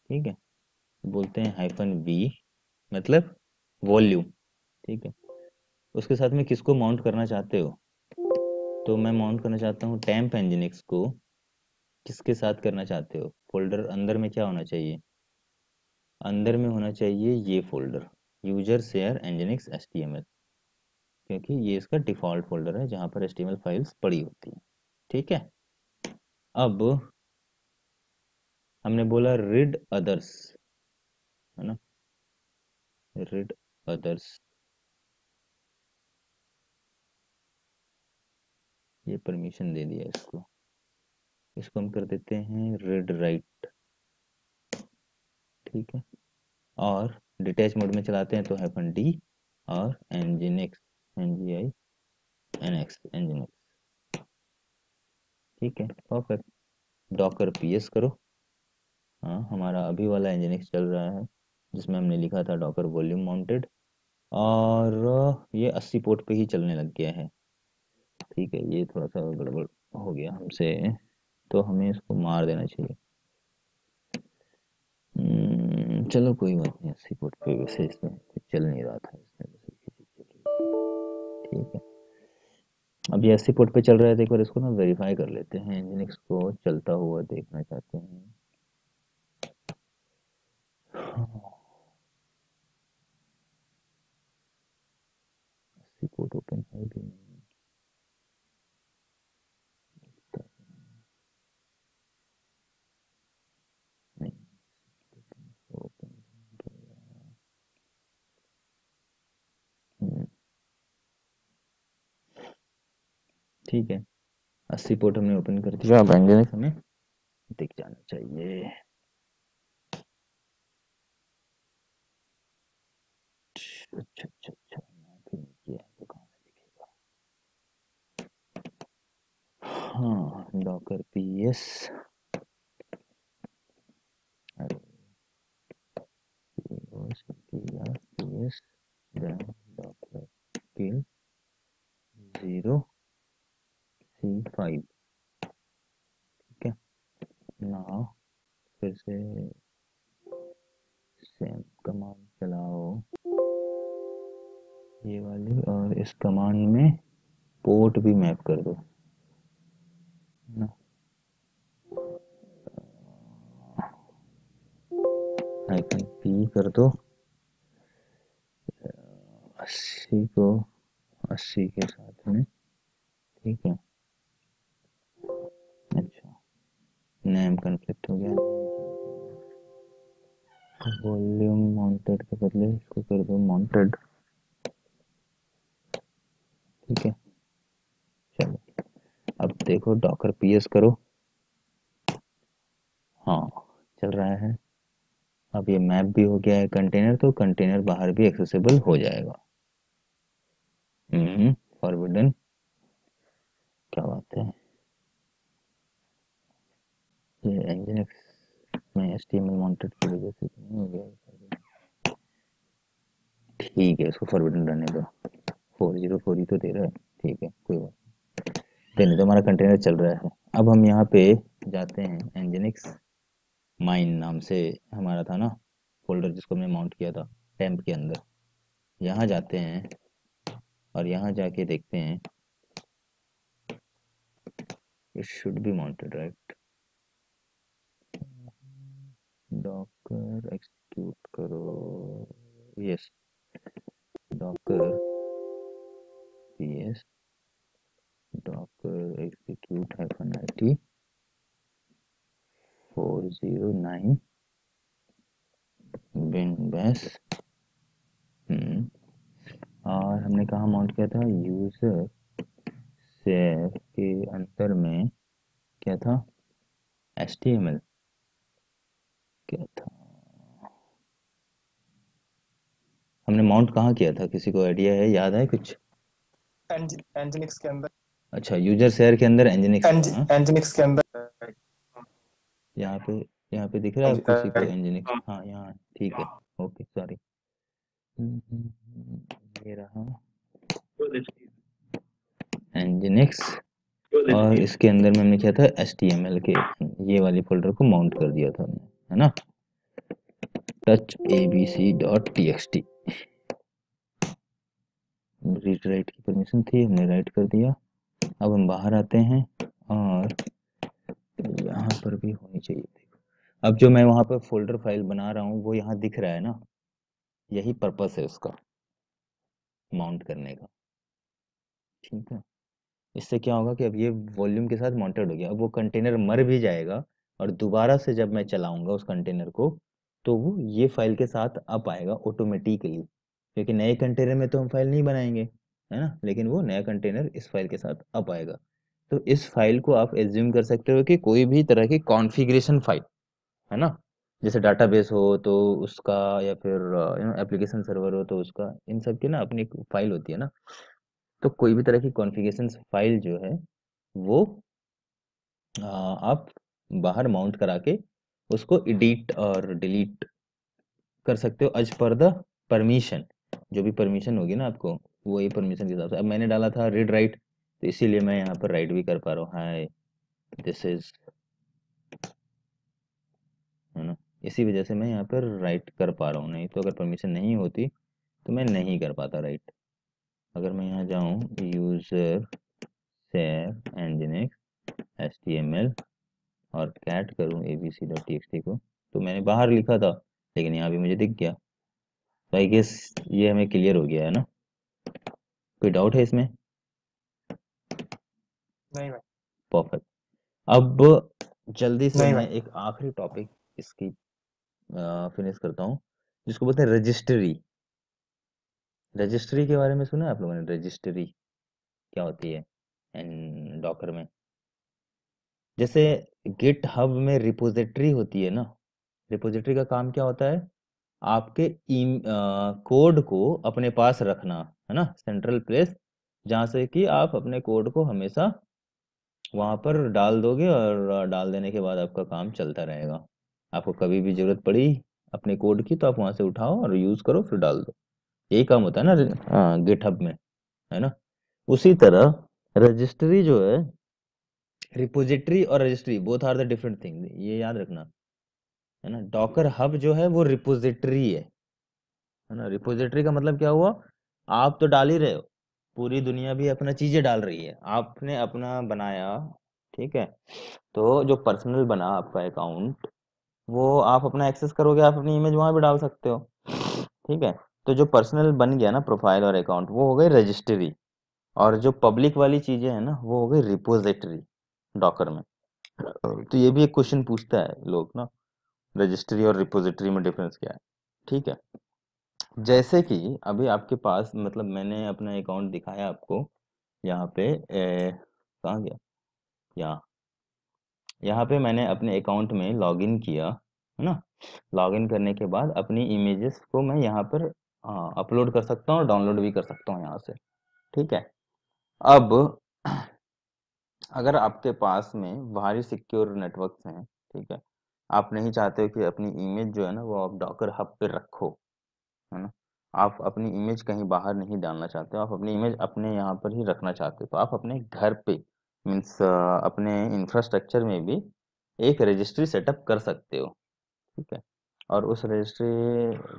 ठीक है, बोलते हैं हाइफन वी मतलब वॉल्यूम, ठीक है। उसके साथ में किसको माउंट करना चाहते हो? तो मैं माउंट करना चाहता हूँ टेम्प nginx को। किसके साथ करना चाहते हो? फोल्डर अंदर में क्या होना चाहिए? अंदर में होना चाहिए ये folder, user share nginx html, क्योंकि ये इसका डिफ़ॉल्ट फोल्डर है जहाँ पर html फाइल्स पड़ी होती हैं, ठीक है। अब हमने बोला रीड अदर्स, है ना, रीड अदर्स, ये परमिशन दे दिया इसको। इसको हम कर देते हैं रीड राइट, ठीक है। और डिटैच मोड में चलाते हैं तो हाइफन डी और nginx nginx, ठीक है, परफेक्ट। डॉकर पीएस करो। हाँ, हमारा अभी वाला nginx चल रहा है जिसमें हमने लिखा था डॉकर वॉल्यूम माउंटेड, और ये 80 पोर्ट पे ही चलने लग गया है, ठीक है। ये थोड़ा सा गड़बड़ हो गया हमसे, तो हमें इसको मार देना चाहिए। चलो कोई बात नहीं, 80 पोर्ट पे वैसे इसमें कुछ चल नहीं रहा था, इसमें बस एक ही चीज़ चल रही थी। अब ये एससी पोर्ट पे चल रहा है, तो एक बार इसको ना वेरीफाई कर लेते हैं, nginx को चलता हुआ देखना चाहते हैं। एससी पोर्ट ओपन है भी नहीं, नहीं ओपन ठीक है, 80 पोर्ट हमने ओपन कर दिया। अब nginx हमें दिख जाना चाहिए। अच्छा अच्छा अच्छा, यहाँ पे नहीं किया है तो कहाँ से दिखेगा? हाँ, डॉकर पीएस, अरे पीएस देन डॉकर किल 0c5, ठीक है। नाउ फिर से सेम कमांड चलाओ ये वाली, और इस कमांड में पोर्ट भी मैप कर दो ना, -p कर दो 80 को 80 के साथ में, ठीक है। अच्छा, नेम कन्फ्लिक्ट हो गया, वॉल्यूम माउंटेड के बदले इसको कर दो माउंटेड, ठीक है। चलो अब देखो डॉकर पीएस करो, हाँ चल रहा है। अब ये मैप भी हो गया है कंटेनर, तो कंटेनर बाहर भी एक्सेसिबल हो जाएगा। फॉरवर्डन, क्या बात है, ये nginx में HTML माउंटेड की वजह से तो नहीं हो गया, ठीक है इसको फॉरवर्डन रहने दो, 404 ही तो दे रहा है, ठीक है कोई बात नहीं, तो हमारा कंटेनर चल रहा है। अब हम यहाँ पे जाते हैं, nginx माइन नाम से हमारा था ना फोल्डर जिसको हमने माउंट किया था टेम्प के अंदर, यहाँ जाते हैं और यहाँ जाके देखते हैं, it should be mounted right. Docker execute करो, yes Docker PS Docker execute -it 409 bin bash, और हमने कहाँ माउंट किया था, यूजर शेयर के अंदर में क्या था, HTML क्या था, हमने माउंट कहाँ किया था, किसी को आइडिया है, याद है कुछ? nginx के अंदर, अच्छा यूजर शेयर के अंदर nginx था, हाँ? nginx के अंदर यहाँ पे दिख रहा है किसी को nginx, हाँ यहाँ ठीक है, ओके सॉरी, ये रहा nginx, और इसके अंदर में हमने किया था HTML के ये वाली फोल्डर को माउंट कर दिया था हमने, है ना, touchabc.txt, रीड राइट की परमिशन थी, हमने राइट कर दिया। अब हम बाहर आते हैं और यहाँ पर भी होनी चाहिए, देखो अब जो मैं वहाँ पर फोल्डर फाइल बना रहा हूँ वो यहाँ दिख रहा है ना, यही पर्पस है उसका माउंट करने का, ठीक है। इससे क्या होगा कि अब ये वॉल्यूम के साथ माउंटेड हो गया, अब वो कंटेनर मर भी जाएगा और दोबारा से जब मैं चलाऊंगा उस कंटेनर को तो वो ये फाइल के साथ अप आएगा ऑटोमेटिकली, क्योंकि नए कंटेनर में तो हम फाइल नहीं बनाएंगे, है ना, लेकिन वो नया कंटेनर इस फाइल के साथ अप आएगा। तो इस फाइल को आप एज्यूम कर सकते हो कि कोई भी तरह की कॉन्फ़िगरेशन फाइल, है ना, जैसे डाटाबेस हो तो उसका, या फिर एप्लीकेशन सर्वर हो तो उसका, इन सब की ना अपनी एक फाइल होती है ना, तो कोई भी तरह की कॉन्फ़िगरेशन फाइल जो है वो आप बाहर माउंट करा के उसको एडिट और डिलीट कर सकते हो एज पर द परमिशन, जो भी परमिशन होगी ना आपको वही परमिशन के हिसाब से। अब मैंने डाला था रीड राइट, तो इसीलिए मैं यहाँ पर राइट भी कर पा रहा हूँ, हाय दिस इज, है ना, इसी वजह से मैं यहाँ पर राइट कर पा रहा हूँ, नहीं तो अगर परमिशन नहीं होती तो मैं नहीं कर पाता राइट। अगर मैं यहाँ जाऊँ यूज़र save nginx html और कैट करूँ abc.txt को, तो मैंने बाहर लिखा था लेकिन यहाँ भी मुझे दिख गया। तो आई गेस ये हमें क्लियर हो गया है ना? कोई डाउट है इसमें? नहीं भाई। परफेक्ट। अब जल्दी से नहीं मैं भाई। एक आखिरी टॉपिक इसकी फिनिश करता हूँ, जिसको बोलते हैं रजिस्ट्री। रजिस्ट्री के बारे में सुना है आप लोगों ने? रजिस्ट्री क्या होती है एंड डॉकर में? जैसे गिट हब में रिपोजिटरी होती है ना, रिपोजिटरी का काम क्या होता है? आपके कोड को अपने पास रखना, है ना, सेंट्रल प्लेस, जहाँ से कि आप अपने कोड को हमेशा वहाँ पर डाल दोगे और डाल देने के बाद आपका काम चलता रहेगा। आपको कभी भी जरूरत पड़ी अपने कोड की तो आप वहाँ से उठाओ और यूज़ करो, फिर डाल दो। यही काम होता है ना गिटहब में, है ना? उसी तरह रजिस्ट्री जो है, रिपोजिटरी और registry both are the different thing, ये याद रखना, है ना? डॉकर हब जो है वो रिपोजिटरी है ना? रिपोजिटरी का मतलब क्या हुआ? आप तो डाल ही रहे हो, पूरी दुनिया भी अपना चीजें डाल रही है, आपने अपना बनाया, ठीक है? तो जो पर्सनल बना आपका अकाउंट, वो आप अपना एक्सेस करोगे, आप अपनी इमेज वहां भी डाल सकते हो, ठीक है? तो जो पर्सनल बन गया ना प्रोफाइल और अकाउंट, वो हो गई रजिस्ट्री। और जो पब्लिक वाली चीजें है ना, वो हो गई रिपोजिटरी डॉकर में। तो ये भी एक क्वेश्चन पूछता है लोग ना, रजिस्ट्री और रिपोजिटरी में डिफरेंस क्या है? ठीक है, जैसे कि अभी आपके पास, मतलब मैंने अपना अकाउंट दिखाया आपको यहाँ पे, कहाँ गया, यहाँ यहाँ पे मैंने अपने अकाउंट में लॉगिन किया, है ना? लॉगिन करने के बाद अपनी इमेजेस को मैं यहाँ पर अपलोड कर सकता हूँ और डाउनलोड भी कर सकता हूँ यहाँ से, ठीक है? अब अगर आपके पास में बाहरी सिक्योर नेटवर्क्स हैं, ठीक है, आप नहीं चाहते हो कि अपनी इमेज जो है ना वो आप डॉकर हब पे रखो, है ना? आप अपनी इमेज कहीं बाहर नहीं डालना चाहते हो, आप अपनी इमेज अपने यहाँ पर ही रखना चाहते हो, तो आप अपने घर पे मीन्स अपने इंफ्रास्ट्रक्चर में भी एक रजिस्ट्री सेटअप कर सकते हो, ठीक है? और उस रजिस्ट्री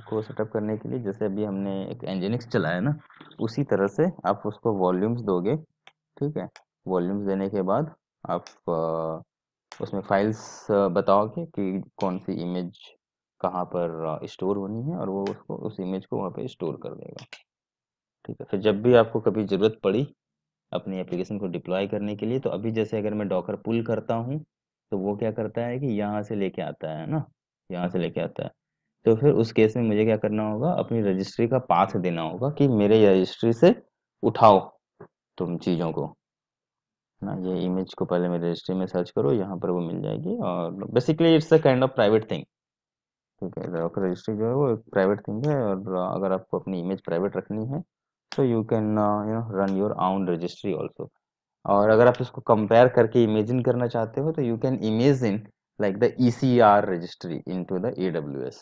को सेटअप करने के लिए, जैसे अभी हमने एक एनजिनिक्स चलाया ना, उसी तरह से आप उसको वॉल्यूम्स दोगे, ठीक है? वॉल्यूम्स देने के बाद आप उसमें फाइल्स बताओगे कि कौन सी इमेज कहाँ पर स्टोर होनी है, और वो उसको उस इमेज को वहाँ पे स्टोर कर देगा, ठीक है? फिर जब भी आपको कभी ज़रूरत पड़ी अपनी एप्लीकेशन को डिप्लॉय करने के लिए, तो अभी जैसे अगर मैं डॉकर पुल करता हूँ, तो वो क्या करता है कि यहाँ से लेके आता है ना, यहाँ से लेके आता है। तो फिर उस केस में मुझे क्या करना होगा? अपनी रजिस्ट्री का पाथ देना होगा कि मेरे रजिस्ट्री से उठाओ तुम चीज़ों को, है ना? ये इमेज को पहले मेरे रजिस्ट्री में सर्च करो, यहाँ पर वो मिल जाएगी, और basically it's a kind of private thing, ठीक है? डॉकर रजिस्ट्री जो है वो एक प्राइवेट थिंग है, और अगर आपको अपनी इमेज प्राइवेट रखनी है तो you can run your own registry also. और अगर आप इसको कंपेयर करके इमेजिन करना चाहते हो, तो you can imagine like the ECR registry into the AWS,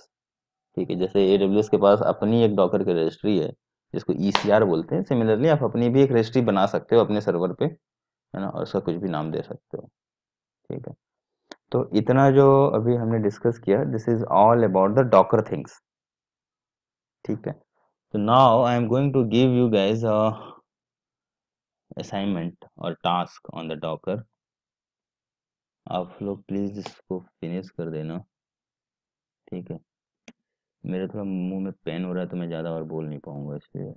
ठीक है? जैसे AWS के पास अपनी एक डॉकर की रजिस्ट्री है जिसको ECR बोलते हैं, सिमिलरली आप अपनी भी एक रजिस्ट्री बना सकते हो अपने सर्वर पे, है ना? और उसका कुछ भी नाम दे सकते हो, ठीक है? तो इतना जो अभी हमने डिस्कस किया, this is all about the Docker things, ठीक है? तो now I am going to give you guys assignment और टास्क ऑन द डॉकर। आप लोग प्लीज इसको फिनिश कर देना, ठीक है? मेरे थोड़ा मुंह में पेन हो रहा है तो मैं ज़्यादा और बोल नहीं पाऊंगा, इसलिए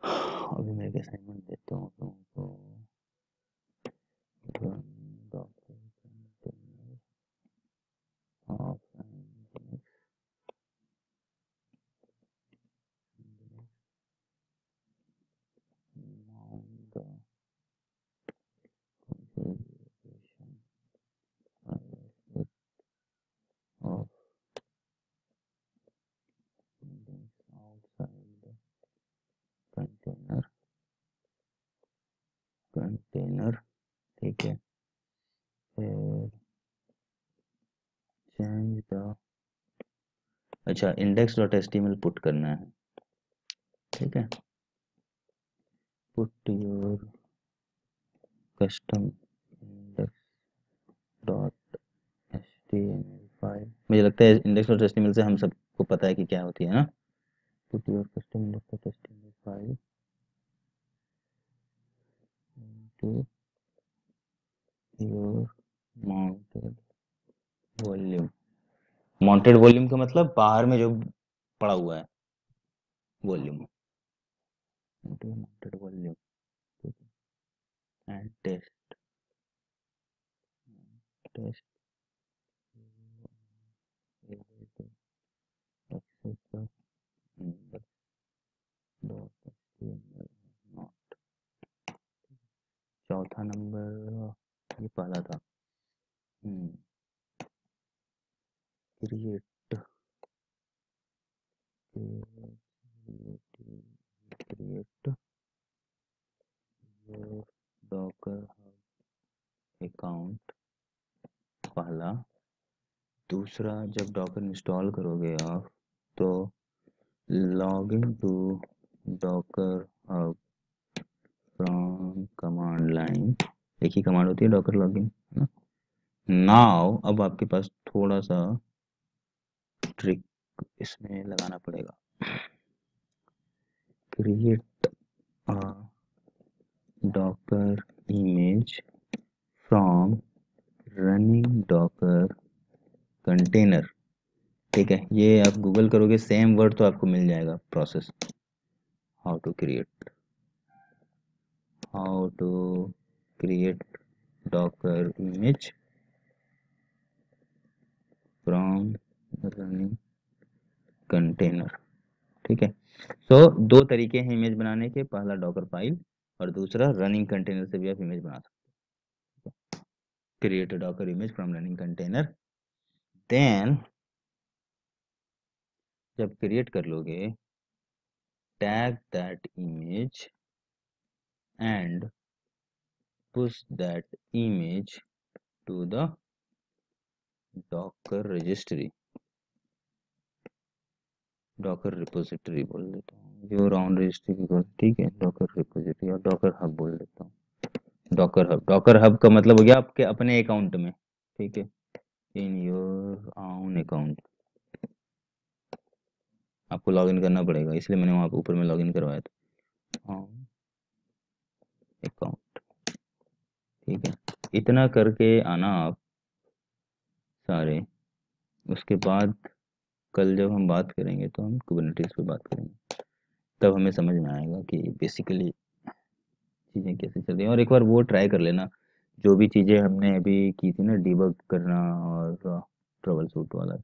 अभी मैं एक असाइनमेंट देता हूँ तुमको। Run Docker container of Nginx mount the configuration of Nginx outside the container, ठीक है? फिर change the, अच्छा, index.html पुट करना है, ठीक है? put your custom index.html file. मुझे लगता है index.html से हम सबको पता है कि क्या होती है ना? put your custom index.html file mounted volume का मतलब बाहर में जो पड़ा हुआ है volume, mounted volume. And test test चौथा नंबर ये पहला था, क्रिएट डॉकर अकाउंट पहला। दूसरा, जब डॉकर इंस्टॉल करोगे आप तो log in to Docker hub from command line, एक ही कमांड होती है डॉकर लॉगिन, है ना। नाउ अब आपके पास थोड़ा सा ट्रिक इसमें लगाना पड़ेगा। Create Docker image from running Docker container, ठीक है। ये आप गूगल करोगे सेम वर्ड तो आपको मिल जाएगा process, how to create Docker image from running container, ठीक है। सो दो तरीके हैं इमेज बनाने के, पहला डॉकर फाइल और दूसरा रनिंग कंटेनर से भी आप इमेज बना सकते हो। Create Docker image from running container, then जब क्रिएट कर लोगे tag that image and push that image to the docker registry, Docker repository बोल देता हूँ, योर ऑन रजिस्ट्री, ठीक है। डॉकर रिपोजिटरी और डॉकर हब बोल देता हूँ। डॉकर हब का मतलब हो गया आपके अपने अकाउंट में, ठीक है, इन योर ऑन अकाउंट। आपको लॉगिन करना पड़ेगा, इसलिए मैंने वहाँ ऊपर में लॉगिन करवाया था, ऑन अकाउंट, ठीक है। इतना करके आना आप सारे। उसके बाद कल जब हम बात करेंगे तो हम कुबरनेटिस पे बात करेंगे, तब हमें समझ में आएगा कि बेसिकली चीज़ें कैसे चल रही हैं। और एक बार वो ट्राई कर लेना, जो भी चीज़ें हमने अभी की थी ना, डिबग करना और ट्रबल शूट वाला,